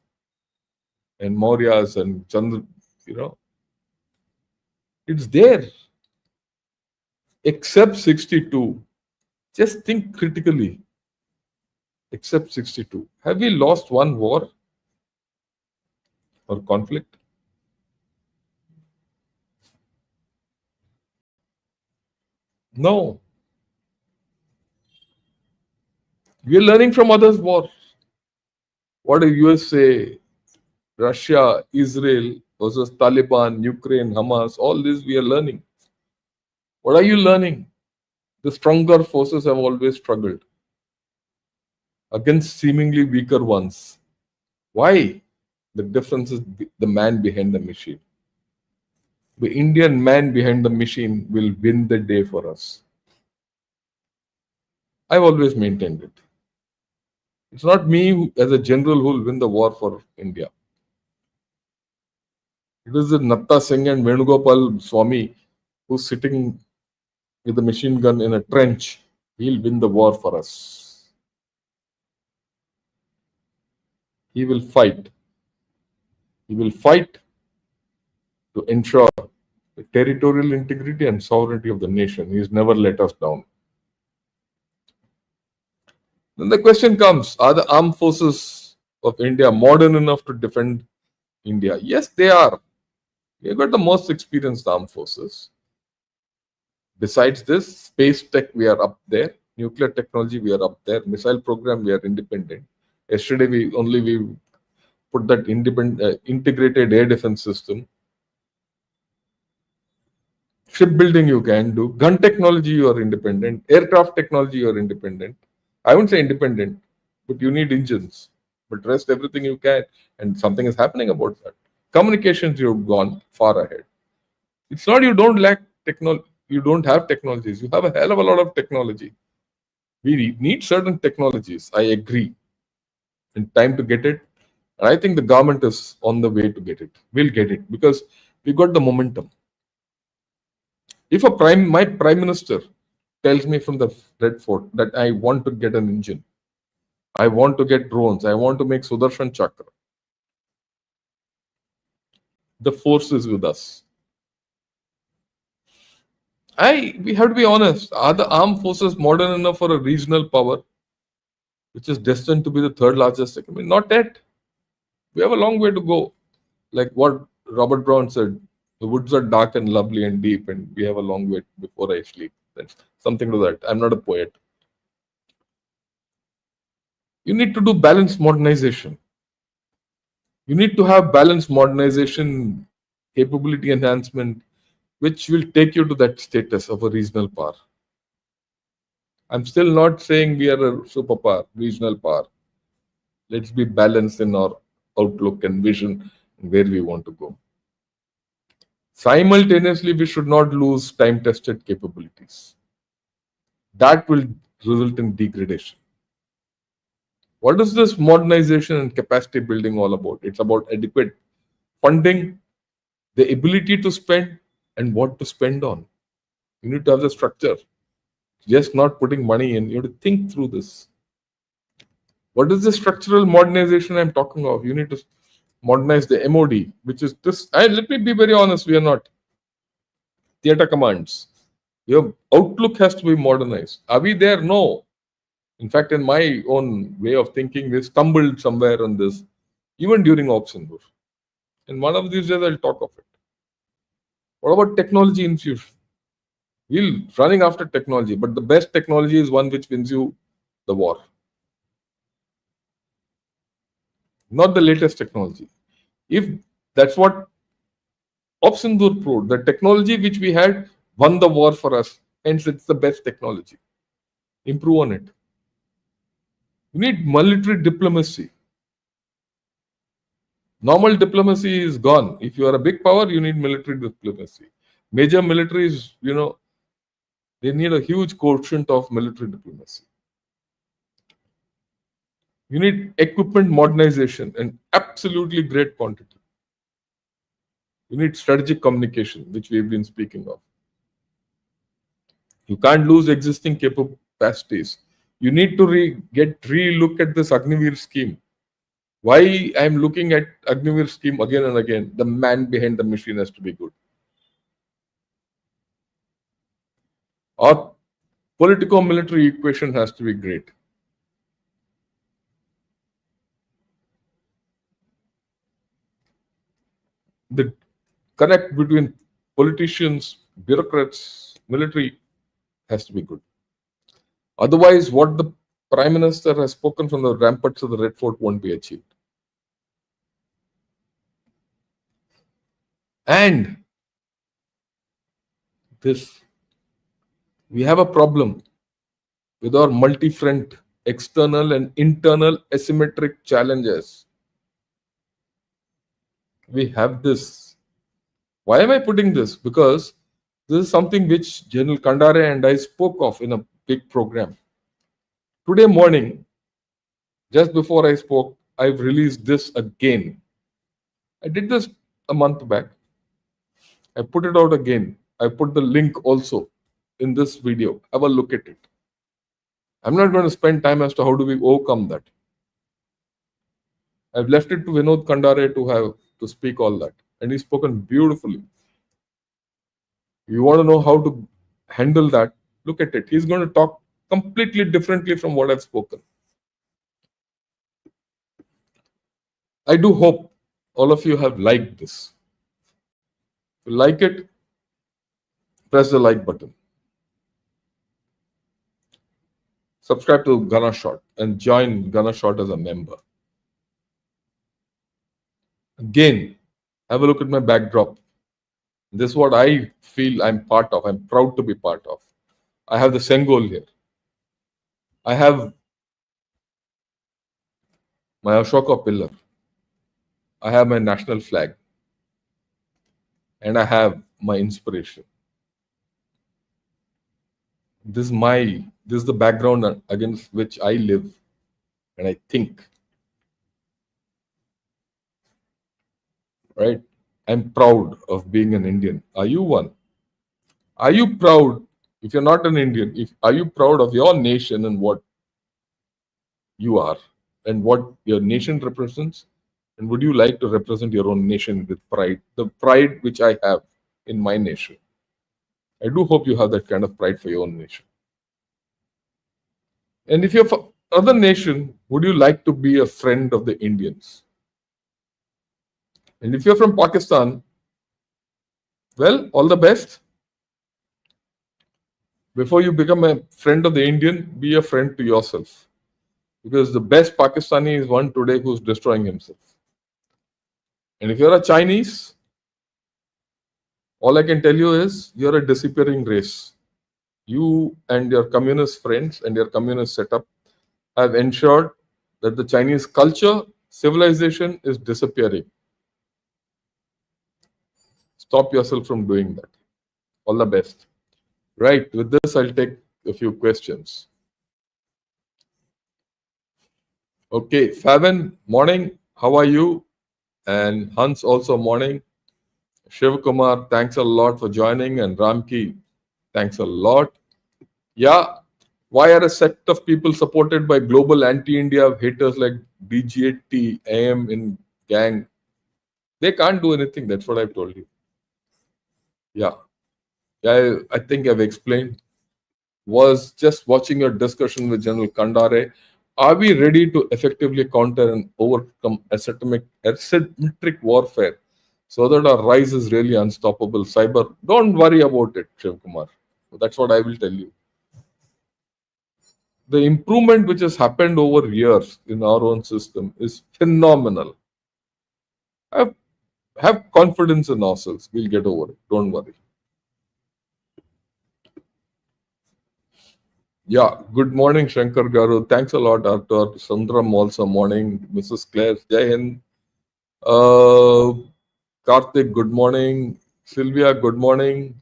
and Mauryas and Chandra, it's there. Except 62. Just think critically. Except 62. Have we lost one war or conflict? No. We are learning from others' wars. What do USA, Russia, Israel, versus Taliban, Ukraine, Hamas, all this we are learning. What are you learning? The stronger forces have always struggled against seemingly weaker ones. Why? The difference is the man behind the machine. The Indian man behind the machine will win the day for us. I've always maintained it. It's not me as a general who will win the war for India. It is the Natta Singh and Venugopal Swami who's sitting with a machine gun in a trench. He'll win the war for us. He will fight. He will fight to ensure the territorial integrity and sovereignty of the nation. He's never let us down. Then the question comes, are the armed forces of India modern enough to defend India? Yes, they are. We've got the most experienced armed forces. Besides this, space tech, we are up there. Nuclear technology, we are up there. Missile program, we are independent. Yesterday, we put that integrated air defense system. Shipbuilding, you can do. Gun technology, you are independent. Aircraft technology, you are independent. I wouldn't say independent, but you need engines. But rest everything you can, and something is happening about that. Communications, you've gone far ahead. It's not you don't lack technology. You don't have technologies. You have a hell of a lot of technology. We need certain technologies. I agree. And time to get it. And I think the government is on the way to get it. We'll get it because we got the momentum. If my prime minister tells me from the Red Fort that I want to get an engine, I want to get drones, I want to make Sudarshan Chakra, the force is with us. We have to be honest. Are the armed forces modern enough for a regional power, which is destined to be the third largest economy? Not yet. We have a long way to go. Like what Robert Brown said, the woods are dark and lovely and deep, and we have a long way before I sleep. That's something to that. I'm not a poet. You need to do balanced modernization. You need to have balanced modernization, capability enhancement, which will take you to that status of a regional power. I'm still not saying we are a superpower, regional power. Let's be balanced in our outlook and vision and where we want to go. Simultaneously, we should not lose time-tested capabilities. That will result in degradation. What is this modernization and capacity building all about? It's about adequate funding, the ability to spend, and what to spend on. You need to have the structure. Just not putting money in. You have to think through this. What is the structural modernization I'm talking of? You need to modernize the MOD, which is this. And let me be very honest, we are not. Theater commands. Your outlook has to be modernized. Are we there? No. In fact, in my own way of thinking, we stumbled somewhere on this, even during Ops Sindoor. In one of these days, I'll talk of it. What about technology infusion? We're running after technology, but the best technology is one which wins you the war. Not the latest technology. If that's what Ops Sindoor proved, the technology which we had won the war for us, hence it's the best technology. Improve on it. You need military diplomacy. Normal diplomacy is gone. If you are a big power, you need military diplomacy. Major militaries, they need a huge quotient of military diplomacy. You need equipment modernization in absolutely great quantity. You need strategic communication, which we've been speaking of. You can't lose existing capacities. You need to re-look at this Agniveer scheme. Why I'm looking at Agniveer scheme again and again? The man behind the machine has to be good. Our politico-military equation has to be great. The connect between politicians, bureaucrats, military has to be good. Otherwise, what the Prime Minister has spoken from the ramparts of the Red Fort won't be achieved. And this, we have a problem with our multi-front external and internal asymmetric challenges. We have this. Why am I putting this? Because this is something which General Kandare and I spoke of in a big program. Today morning, just before I spoke, I've released this again. I did this a month back. I put it out again. I put the link also in this video. Have a look at it. I'm not going to spend time as to how do we overcome that. I've left it to Vinod Kandare to speak all that. And he's spoken beautifully. You want to know how to handle that, look at it. He's going to talk completely differently from what I've spoken. I do hope all of you have liked this. If you like it, press the like button. Subscribe to Gunner Shot and join Gunner Shot as a member. Again, have a look at my backdrop. This is what I feel I'm part of. I'm proud to be part of. I have the Sengol here. I have my Ashoka pillar. I have my national flag. And I have my inspiration. This is the background against which I live and I think. Right? I'm proud of being an Indian. Are you one? Are you proud, if you're not an Indian, are you proud of your nation and what you are and what your nation represents? And would you like to represent your own nation with pride? The pride which I have in my nation. I do hope you have that kind of pride for your own nation. And if you're from other nation, would you like to be a friend of the Indians? And if you're from Pakistan, well, all the best. Before you become a friend of the Indian, be a friend to yourself. Because the best Pakistani is one today who's destroying himself. And if you're a Chinese, all I can tell you is you're a disappearing race. You and your communist friends and your communist setup have ensured that the Chinese culture, civilization is disappearing. Stop yourself from doing that. All the best. Right, with this, I'll take a few questions. Okay, Favan, morning. How are you? And Hans, also morning. Shiv Kumar, thanks a lot for joining. And Ramki, thanks a lot. Yeah, why are a sect of people supported by global anti-India haters like DGT, AM in gang? They can't do anything. That's what I've told you. Yeah, I think I've explained. Was just watching your discussion with General Kandare. Are we ready to effectively counter and overcome asymmetric warfare so that our rise is really unstoppable? Cyber, don't worry about it, Shiv Kumar. That's what I will tell you. The improvement which has happened over years in our own system is phenomenal. Have confidence in ourselves. We'll get over it. Don't worry. Yeah, good morning, Shankar Garu. Thanks a lot, Arthur. Sundram also morning. Mrs. Claire, Jai Hind. Karthik, good morning. Sylvia, good morning.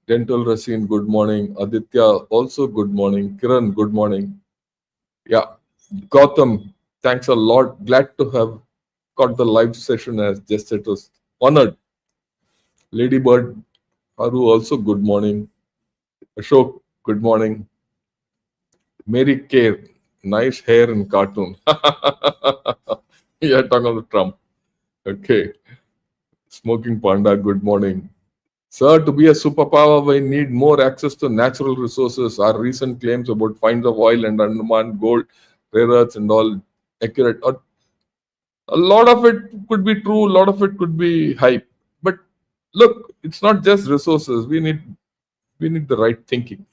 Dental Racine, good morning. Aditya, also good morning. Kiran, good morning. Yeah, Gautam, thanks a lot. Glad to have got the live session as just it was honored. Ladybird, Haru, also good morning. Ashok, good morning. Mary Kay, nice hair in cartoon. Yeah, talking about Trump. Okay. Smoking Panda, good morning. Sir, to be a superpower, we need more access to natural resources. Our recent claims about finds of oil and Andaman gold, rare earths, and all accurate. A lot of it could be true, a lot of it could be hype. But look, it's not just resources. We need the right thinking.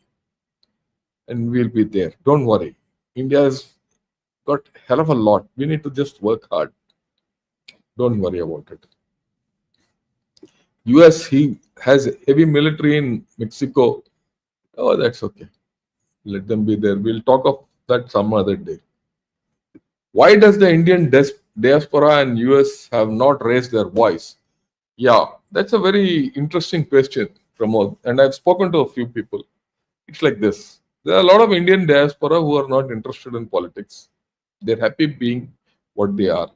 And we'll be there. Don't worry. India has got hell of a lot. We need to just work hard. Don't worry about it. US, he has heavy military in Mexico. Oh, that's okay. Let them be there. We'll talk of that some other day. Why does the Indian diaspora and US have not raised their voice? Yeah, that's a very interesting question, Pramod. And I've spoken to a few people. It's like this. There are a lot of Indian diaspora who are not interested in politics. They're happy being what they are.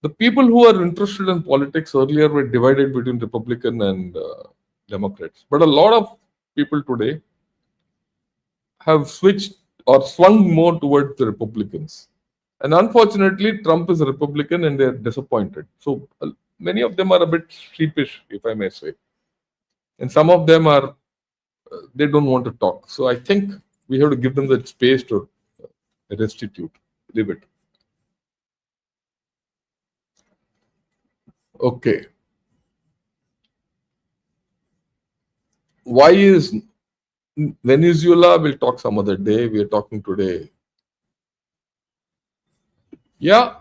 The people who are interested in politics earlier were divided between Republican and Democrats. But a lot of people today have switched or swung more towards the Republicans. And unfortunately, Trump is a Republican and they're disappointed. So many of them are a bit sheepish, if I may say. And some of them are, they don't want to talk. So I think we have to give them the space to restitute, leave it. Okay. Why is Venezuela? We'll talk some other day. We are talking today. Yeah,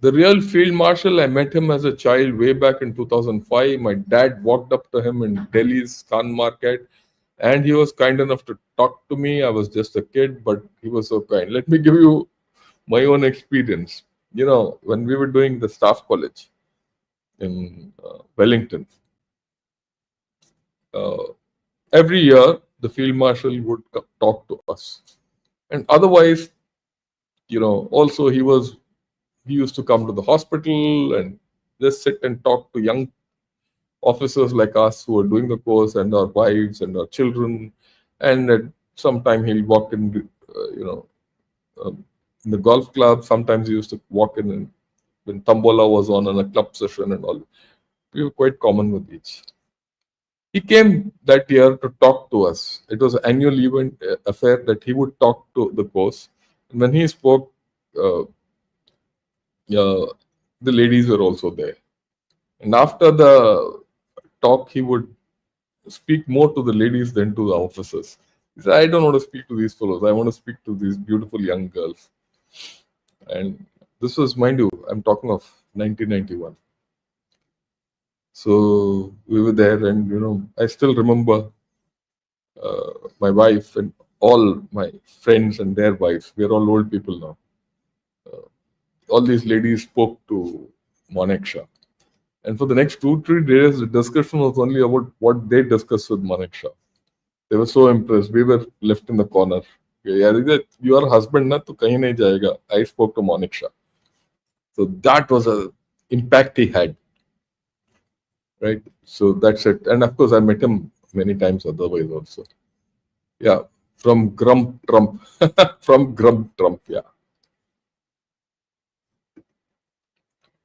the real field marshal, I met him as a child way back in 2005. My dad walked up to him in Delhi's Khan Market and he was kind enough to talk to me. I was just a kid, but he was so kind. Let me give you my own experience. You know, when we were doing the staff college in Wellington, every year the field marshal would talk to us. And otherwise, you know, also he used to come to the hospital and just sit and talk to young officers like us who are doing the course and our wives and our children. And at some time he'll walk in, in the golf club. Sometimes he used to walk in and when Tambola was on in a club session and all. We were quite common with each. He came that year to talk to us. It was an annual event affair that he would talk to the course. And when he spoke, uh, the ladies were also there. And after the talk, he would speak more to the ladies than to the officers. He said, I don't want to speak to these fellows. I want to speak to these beautiful young girls. And this was, mind you, I'm talking of 1991. So we were there, and I still remember my wife and all my friends and their wives. We are all old people now. All these ladies spoke to Manek Shah. And for the next 2-3 days, the discussion was only about what they discussed with Manek Shah. They were so impressed. We were left in the corner. Your husband na to kahin nahi jayega. I spoke to Manek Shah. So that was a impact he had. Right? So that's it. And of course, I met him many times otherwise also. Yeah. From Grump Trump. From Grump Trump, yeah.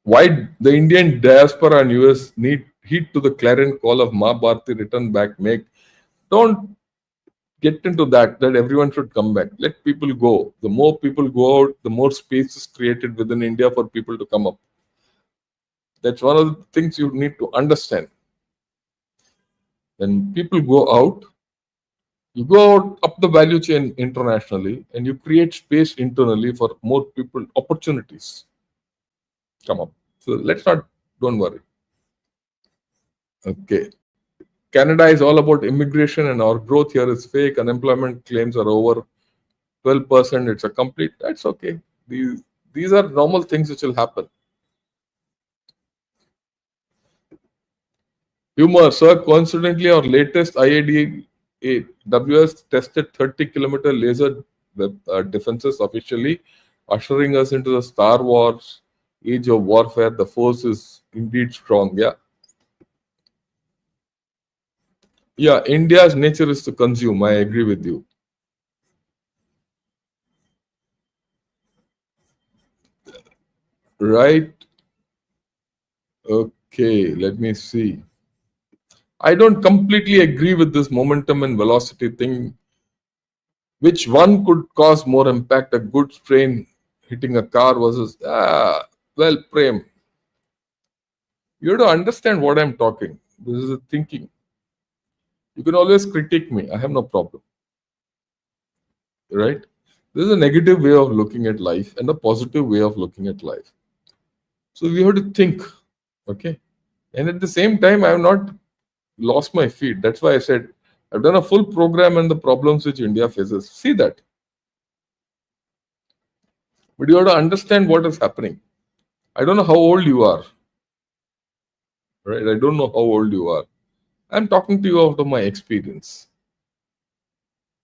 Why the Indian diaspora and US need heed to the clarion call of Ma Bharati, return back, don't get into that everyone should come back. Let people go. The more people go out, the more space is created within India for people to come up. That's one of the things you need to understand. When people go out, you go out up the value chain internationally and you create space internally for more people, opportunities come up. So don't worry. Okay. Canada is all about immigration and our growth here is fake. Unemployment claims are over 12%. It's a complete, that's okay. These are normal things which will happen. Humor, sir, coincidentally, our latest IADWS tested 30-kilometer laser defenses officially, ushering us into the Star Wars age of warfare. The force is indeed strong. Yeah. Yeah, India's nature is to consume. I agree with you. Right. Okay, let me see. I don't completely agree with this momentum and velocity thing. Which one could cause more impact? A good train hitting a car versus, well, Prem, you have to understand what I'm talking. This is a thinking. You can always critique me. I have no problem. Right? This is a negative way of looking at life and a positive way of looking at life. So we have to think. Okay? And at the same time, I have not lost my feet. That's why I said I've done a full program on the problems which India faces. See that. But you have to understand what is happening. I don't know how old you are, right? I don't know how old you are. I'm talking to you out of my experience.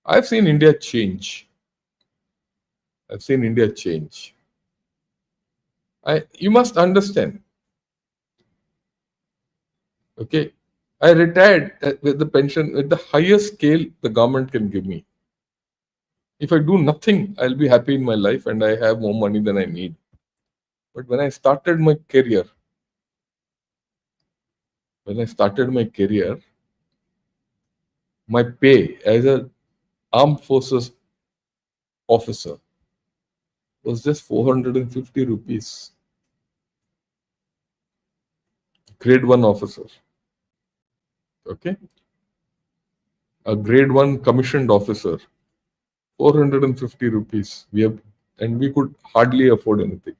I've seen India change. I've seen India change. You must understand. Okay, I retired with the pension at the highest scale the government can give me. If I do nothing, I'll be happy in my life and I have more money than I need. But when I started my career, my pay as a armed forces officer was just 450 rupees. Grade 1 officer. Okay. A grade 1 commissioned officer. 450 rupees. We could hardly afford anything.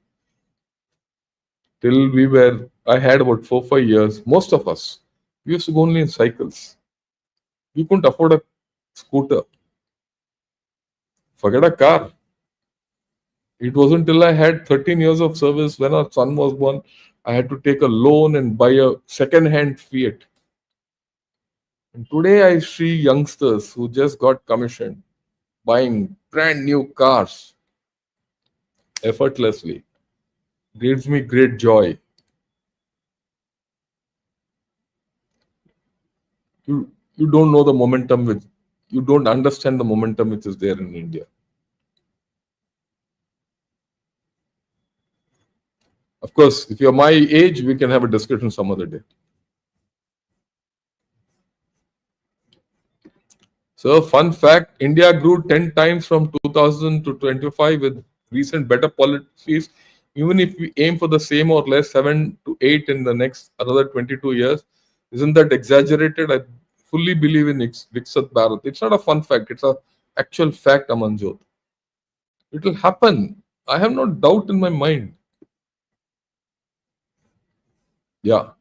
I had about 4-5 years, most of us, we used to go only in cycles. We couldn't afford a scooter. Forget a car. It wasn't till I had 13 years of service when our son was born, I had to take a loan and buy a second-hand Fiat. And today I see youngsters who just got commissioned buying brand new cars effortlessly. Gives me great joy. You don't know the momentum which you don't understand the momentum which is there in India. Of course, if you're my age, we can have a discussion some other day. So, fun fact, India grew 10 times from 2000 to 25 with recent better policies. Even if we aim for the same or less, 7 to 8 in the next another 22 years, isn't that exaggerated? I fully believe in Viksit Bharat. It's not a fun fact, it's a actual fact, Amanjot. It will happen. I have no doubt in my mind. Yeah.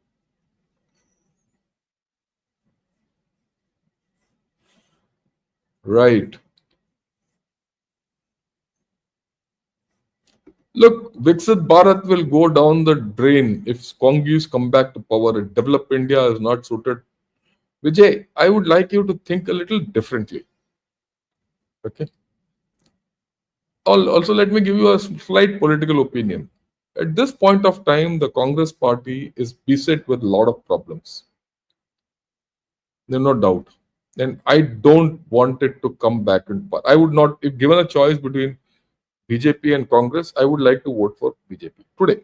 Right. Look, Viksit Bharat will go down the drain if Congress come back to power. A developed India is not suited. Vijay, I would like you to think a little differently. Okay. Also, let me give you a slight political opinion. At this point of time, the Congress party is beset with a lot of problems. There's no doubt. And I don't want it to come back in power. I would not, if given a choice between BJP and Congress, I would like to vote for BJP today,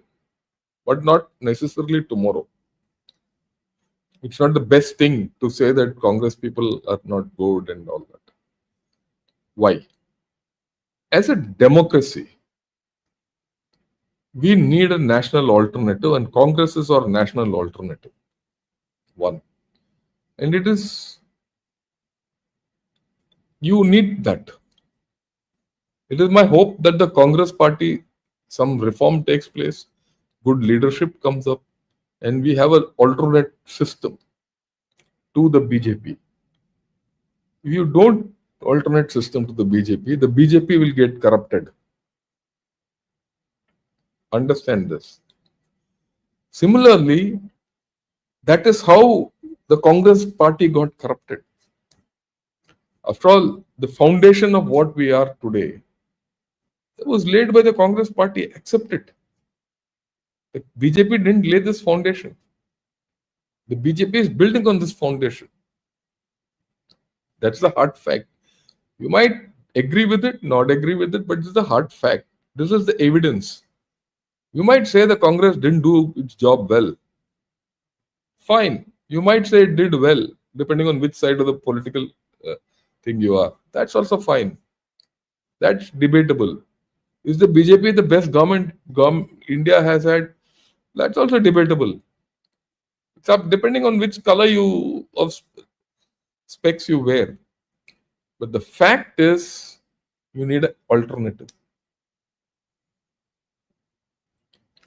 but not necessarily tomorrow. It's not the best thing to say that Congress people are not good and all that. Why? As a democracy, we need a national alternative, and Congress is our national alternative. One. And it is, you need that. It is my hope that the Congress party, some reform takes place, good leadership comes up, and we have an alternate system to the BJP. If you don't alternate system to the BJP will get corrupted. Understand this. Similarly, that is how the Congress party got corrupted. After all, the foundation of what we are today was laid by the Congress party. Accept it. The BJP didn't lay this foundation. The BJP is building on this foundation. That's the hard fact. You might agree with it, not agree with it, but this is the hard fact. This is the evidence. You might say the Congress didn't do its job well. Fine. You might say it did well, depending on which side of the political thing you are. That's also fine. That's debatable. Is the BJP the best government India has had? That's also debatable. It's up depending on which color of specs you wear. But the fact is, you need an alternative.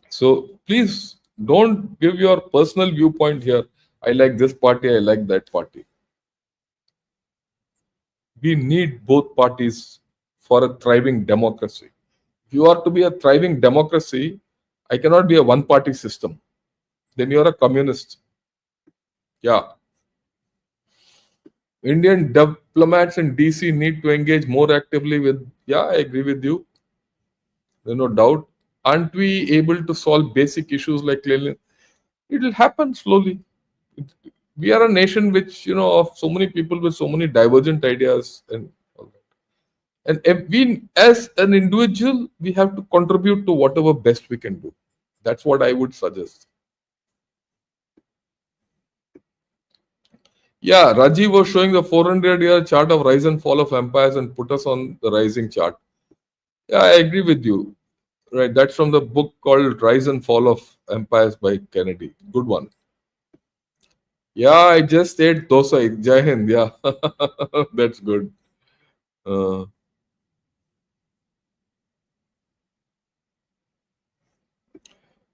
So please Don't give your personal viewpoint here. I like this party, I like that party. We need both parties for a thriving democracy. If you are to be a thriving democracy, I cannot be a one party system. Then you are a communist. Yeah. Indian diplomats in DC need to engage more actively with, yeah, I agree with you. There's no doubt. Aren't we able to solve basic issues like cleanliness? It will happen slowly. We are a nation which, of so many people with so many divergent ideas and all that. And if we, as an individual, we have to contribute to whatever best we can do. That's what I would suggest. Yeah, Rajiv was showing the 400-year chart of rise and fall of empires and put us on the rising chart. Yeah, I agree with you. Right, that's from the book called Rise and Fall of Empires by Kennedy. Good one. Yeah, I just ate dosa. Jai Hind. Yeah, that's good. Uh,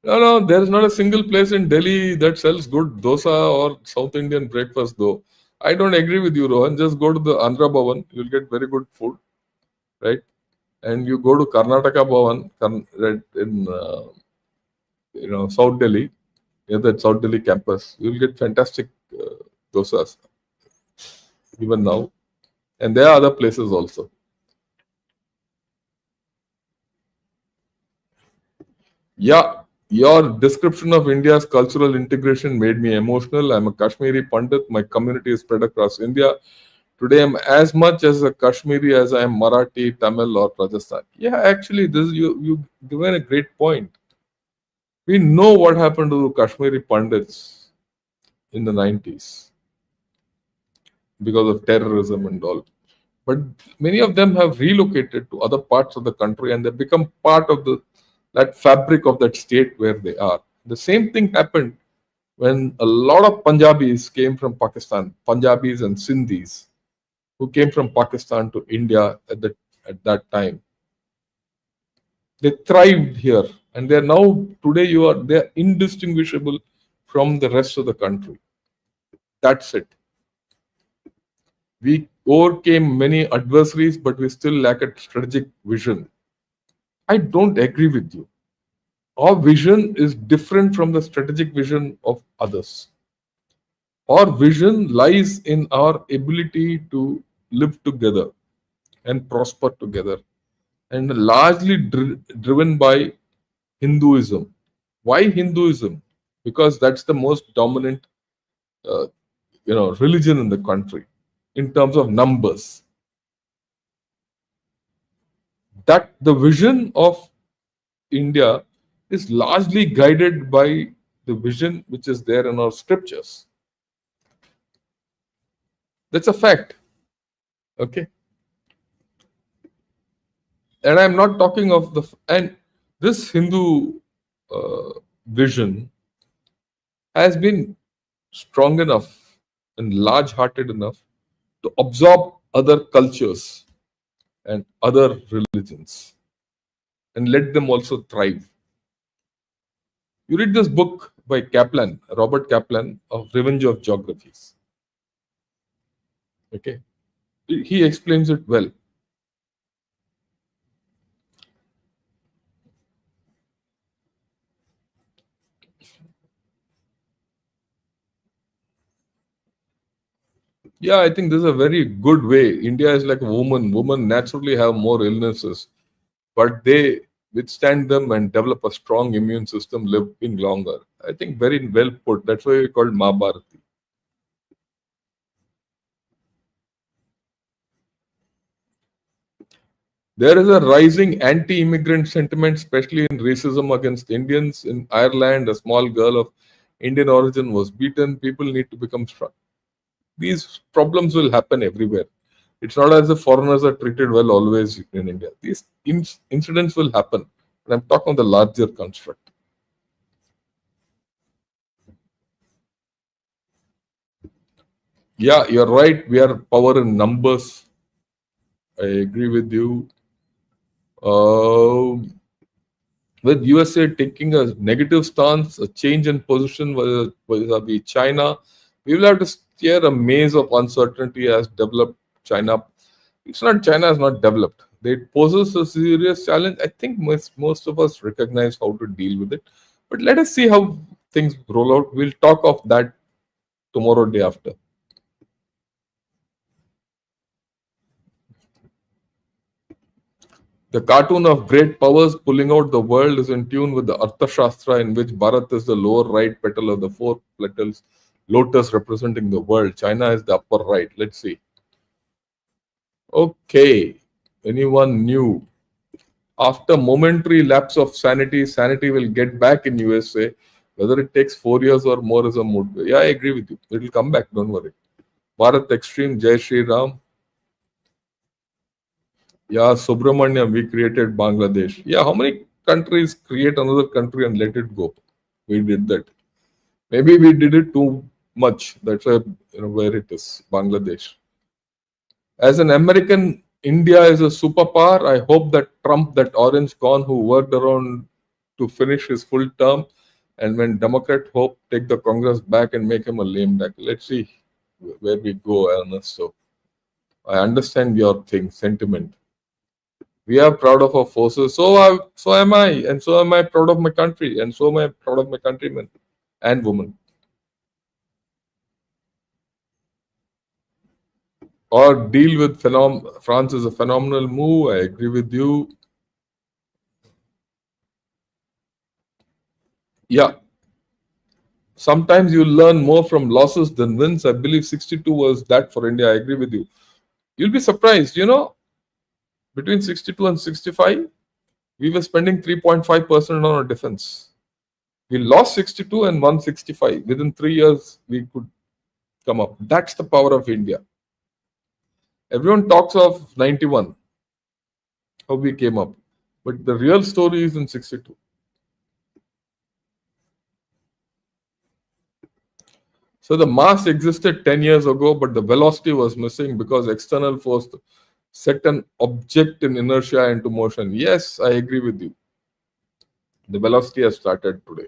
no, there's not a single place in Delhi that sells good dosa or South Indian breakfast, though. I don't agree with you, Rohan. Just go to the Andhra Bhavan. You'll get very good food, right? And you go to Karnataka Bhavan right, in South Delhi, near that South Delhi campus. You'll get fantastic dosas even now. And there are other places also. Yeah, your description of India's cultural integration made me emotional. I'm a Kashmiri Pandit. My community is spread across India. Today, I'm as much as a Kashmiri as I am Marathi, Tamil, or Rajasthan. Yeah, actually, this you given a great point. We know what happened to Kashmiri Pandits in the 90s because of terrorism and all. But many of them have relocated to other parts of the country and they become part of that fabric of that state where they are. The same thing happened when a lot of Punjabis came from Pakistan, Punjabis and Sindhis, who came from Pakistan to India at that time. They thrived here, and they are now today they are indistinguishable from the rest of the country. That's it. We overcame many adversaries, but we still lack a strategic vision. I don't agree with you. Our vision is different from the strategic vision of others. Our vision lies in our ability to live together and prosper together, and largely driven by Hinduism. Why Hinduism? Because that's the most dominant, uh, religion in the country in terms of numbers. That the vision of India is largely guided by the vision which is there in our scriptures. That's a fact. Okay. And I'm not talking of and this Hindu vision has been strong enough and large hearted enough to absorb other cultures and other religions and let them also thrive. You read this book by Kaplan, Robert Kaplan, of Revenge of Geographies. Okay. He explains it well. Yeah, I think this is a very good way. India is like a woman. Women naturally have more illnesses, but they withstand them and develop a strong immune system, living longer. I think very well put. That's why we called Mahabharati. There is a rising anti-immigrant sentiment, especially in racism against Indians. In Ireland, a small girl of Indian origin was beaten. People need to become strong. These problems will happen everywhere. It's not as if foreigners are treated well always in India. These incidents will happen. And I'm talking of the larger construct. Yeah, you're right. We are power in numbers. I agree with you. Uh, with USA taking a negative stance, a change in position vis-a-vis China, we will have to steer a maze of uncertainty as developed China. It's not China is not developed. It poses a serious challenge. I think most of us recognize how to deal with it. But let us see how things roll out. We'll talk of that tomorrow, day after. The cartoon of great powers pulling out the world is in tune with the Arthashastra, in which Bharat is the lower right petal of the four petals, lotus representing the world. China is the upper right. Let's see. Okay. Anyone new? After momentary lapse of sanity, sanity will get back in USA. Whether it takes 4 years or more is a mood. Yeah, I agree with you. It will come back. Don't worry. Bharat Extreme, Jai Shri Ram. Yeah, Subramanyam, we created Bangladesh. Yeah, how many countries create another country and let it go? We did that. Maybe we did it too much. That's why, where it is, Bangladesh. As an American, India is a superpower. I hope that Trump, that orange con who worked around to finish his full term, and when Democrat hope take the Congress back and make him a lame duck. Let's see where we go, Ernest. So I understand your sentiment. We are proud of our forces. So am I, and so am I proud of my country, and so am I proud of my countrymen and women. Or deal with France is a phenomenal move. I agree with you. Yeah. Sometimes you learn more from losses than wins. I believe 62 was that for India. I agree with you. You'll be surprised, between 62 and 65, we were spending 3.5% on our defense. We lost 62 and won 65. Within 3 years, we could come up. That's the power of India. Everyone talks of 91, how we came up. But the real story is in 62. So the mass existed 10 years ago, but the velocity was missing because external force set an object in inertia into motion. Yes, I agree with you. The velocity has started today.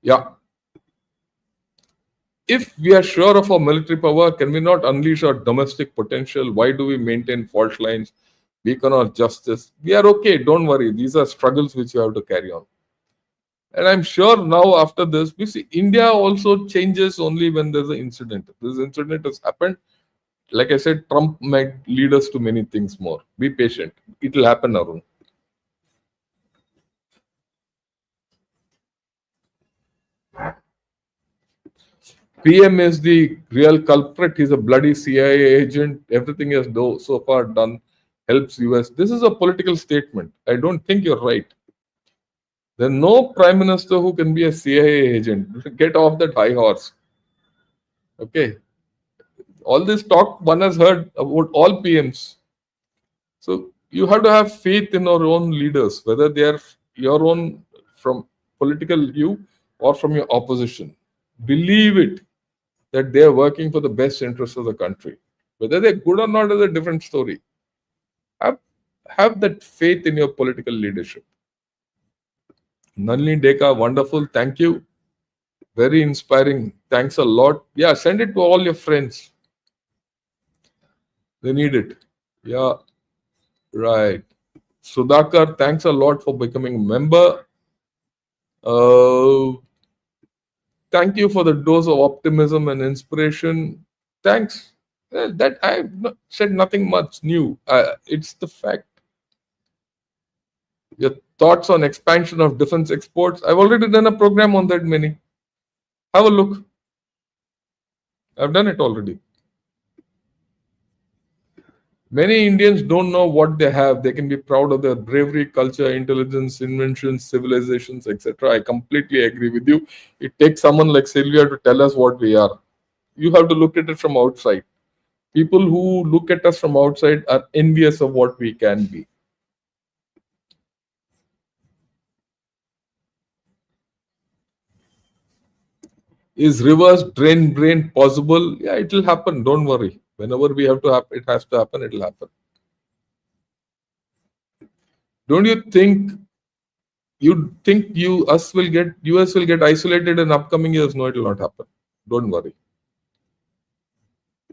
Yeah. If we are sure of our military power, can we not unleash our domestic potential? Why do we maintain fault lines, weaken our justice? We are okay, don't worry. These are struggles which you have to carry on. And I'm sure now after this, we see India also changes only when there's an incident. This incident has happened. Like I said, Trump might lead us to many things more. Be patient. It will happen, Arun. PM is the real culprit. He's a bloody CIA agent. Everything has so far done helps US. This is a political statement. I don't think you're right. There's no prime minister who can be a CIA agent. Get off that high horse. Okay. All this talk one has heard about all PMs. So you have to have faith in our own leaders, whether they are your own from political view or from your opposition. Believe it that they are working for the best interest of the country. Whether they're good or not is a different story. Have that faith in your political leadership. Nalini Deka, wonderful. Thank you. Very inspiring. Thanks a lot. Yeah, send it to all your friends. They need it. Yeah, right. Sudhakar, thanks a lot for becoming a member. Thank you for the dose of optimism and inspiration. Thanks. That I said nothing much new. It's the fact. Your thoughts on expansion of defense exports. I've already done a program on that, many. Have a look. I've done it already. Many Indians don't know what they have. They can be proud of their bravery, culture, intelligence, inventions, civilizations, etc. I completely agree with you. It takes someone like Sylvia to tell us what we are. You have to look at it from outside. People who look at us from outside are envious of what we can be. Is reverse drain brain possible? Yeah, it will happen. Don't worry. Whenever we have to happen, it has to happen. It will happen. Don't you think US will get isolated in upcoming years? No, it will not happen. Don't worry.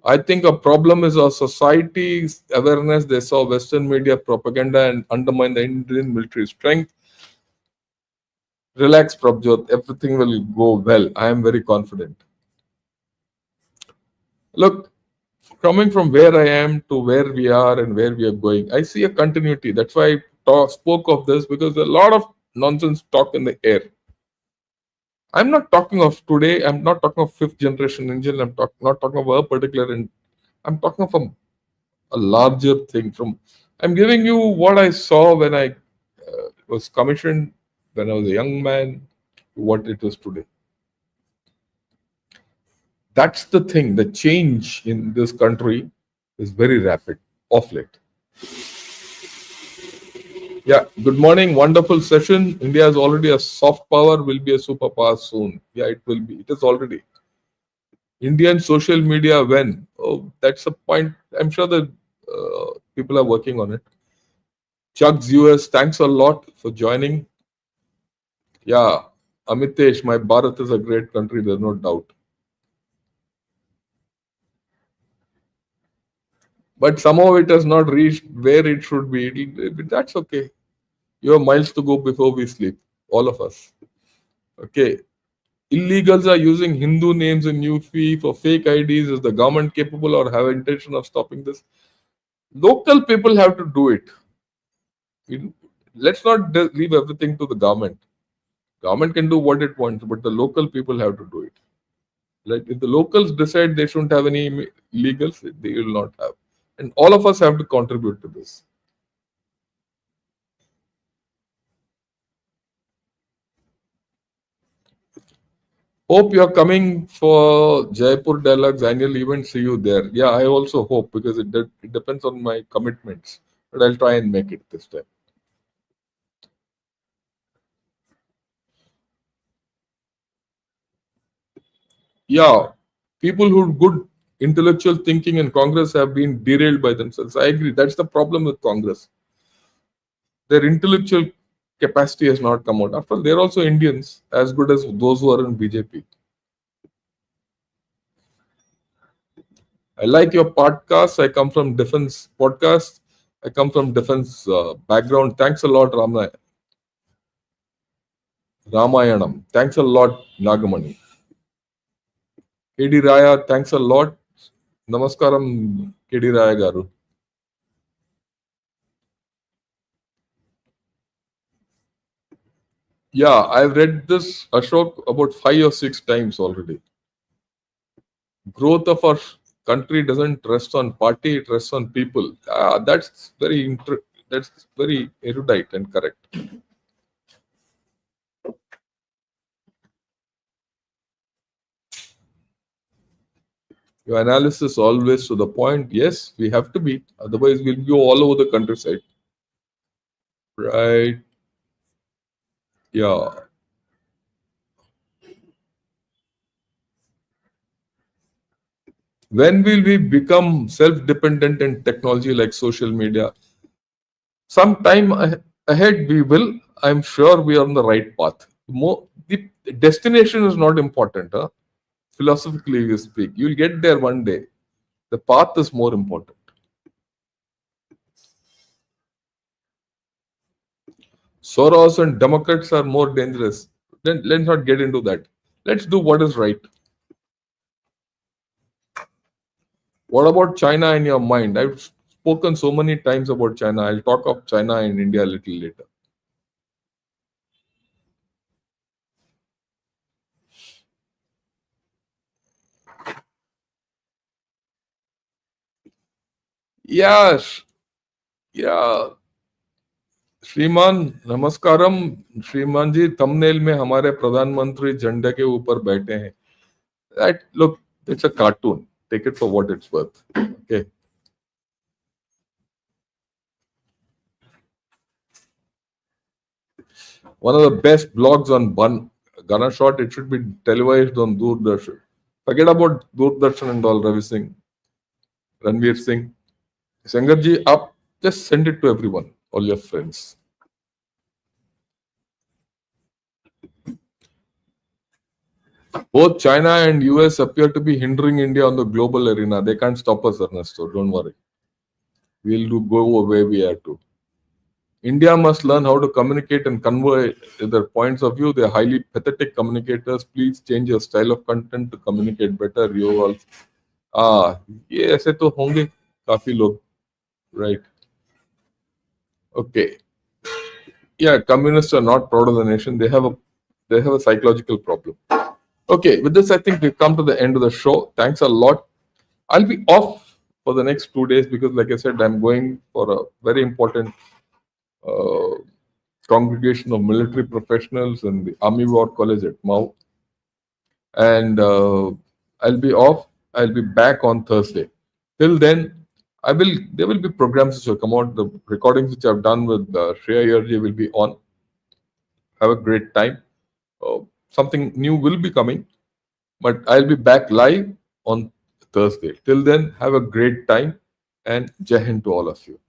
I think a problem is our society's awareness. They saw Western media propaganda and undermine the Indian military strength. Relax, Prabjot. Everything will go well. I am very confident. Look, coming from where I am to where we are and where we are going, I see a continuity. That's why I spoke of this, because a lot of nonsense talk in the air. I'm not talking of today. I'm not talking of fifth generation engine. Not talking of a particular. I'm talking of a larger thing. I'm giving you what I saw when I was commissioned when I was a young man. What it is today. That's the thing. The change in this country is very rapid of late. Yeah, good morning. Wonderful session. India is already a soft power, will be a superpower soon. Yeah, it will be. It is already. Indian social media when? Oh, that's a point. I'm sure that people are working on it. Chugs US, thanks a lot for joining. Yeah, Amitesh, my Bharat is a great country, there's no doubt. But somehow it has not reached where it should be. That's okay. You have miles to go before we sleep, all of us. Okay. Illegals are using Hindu names in UP for fake IDs. Is the government capable or have intention of stopping this? Local people have to do it. Let's not leave everything to the government. Government can do what it wants, but the local people have to do it. Like if the locals decide they shouldn't have any illegals, they will not have. And all of us have to contribute to this. Hope you're coming for Jaipur Dialogues annual event. See you there. Yeah, I also hope, because it depends on my commitments. But I'll try and make it this time. Yeah, people who good intellectual thinking in Congress have been derailed by themselves. I agree. That's the problem with Congress. Their intellectual capacity has not come out. After all, they're also Indians, as good as those who are in BJP. I like your podcast. I come from defense podcast. I come from defense background. Thanks a lot, Ramayanam. Thanks a lot, Nagamani. KD Raya, thanks a lot. Namaskaram, KD Raya Garu. Yeah, I've read this, Ashok, about 5 or 6 times already. Growth of our country doesn't rest on party; it rests on people. That's very erudite and correct. Your analysis always to the point. Yes, we have to be. Otherwise, we'll go all over the countryside. Right? Yeah. When will we become self-dependent in technology like social media? Sometime ahead we will. I'm sure we are on the right path. The destination is not important. Huh? Philosophically, you speak. You'll get there one day. The path is more important. Soros and Democrats are more dangerous. Then let's not get into that. Let's do what is right. What about China in your mind? I've spoken so many times about China. I'll talk of China and India a little later. Yes, yeah, श्रीमान नमस्कारम. श्रीमान जी, thumbnail में हमारे प्रधानमंत्री झंडे के ऊपर बैठे हैं. That look, it's a cartoon. Take it for what it's worth. Okay. One of the best blogs on Gana shot, it should be televised on Doordarshan. Forget about Doordarshan and all, Ravi Singh, Ranveer Singh. Sangarji, up, just send it to everyone, all your friends. Both China and US appear to be hindering India on the global arena. They can't stop us, Ernesto. Don't worry. We'll go where we are to. India must learn how to communicate and convey their points of view. They're highly pathetic communicators. Please change your style of content to communicate better. You all, ये ऐसे तो होंगे काफी लोग, right? Okay. Yeah, communists are not proud of the nation. They have a psychological problem. Okay, with this, I think we've come to the end of the show. Thanks a lot. I'll be off for the next 2 days because, like I said, I'm going for a very important uh, congregation of military professionals in the Army War College at Mau. And I'll be off. I'll be back on Thursday. Till then, there will be programs which will come out. The recordings which I've done with Shreya Yerji will be on. Have a great time. Something new will be coming, but I'll be back live on Thursday. Till then, have a great time and Jai Hind to all of you.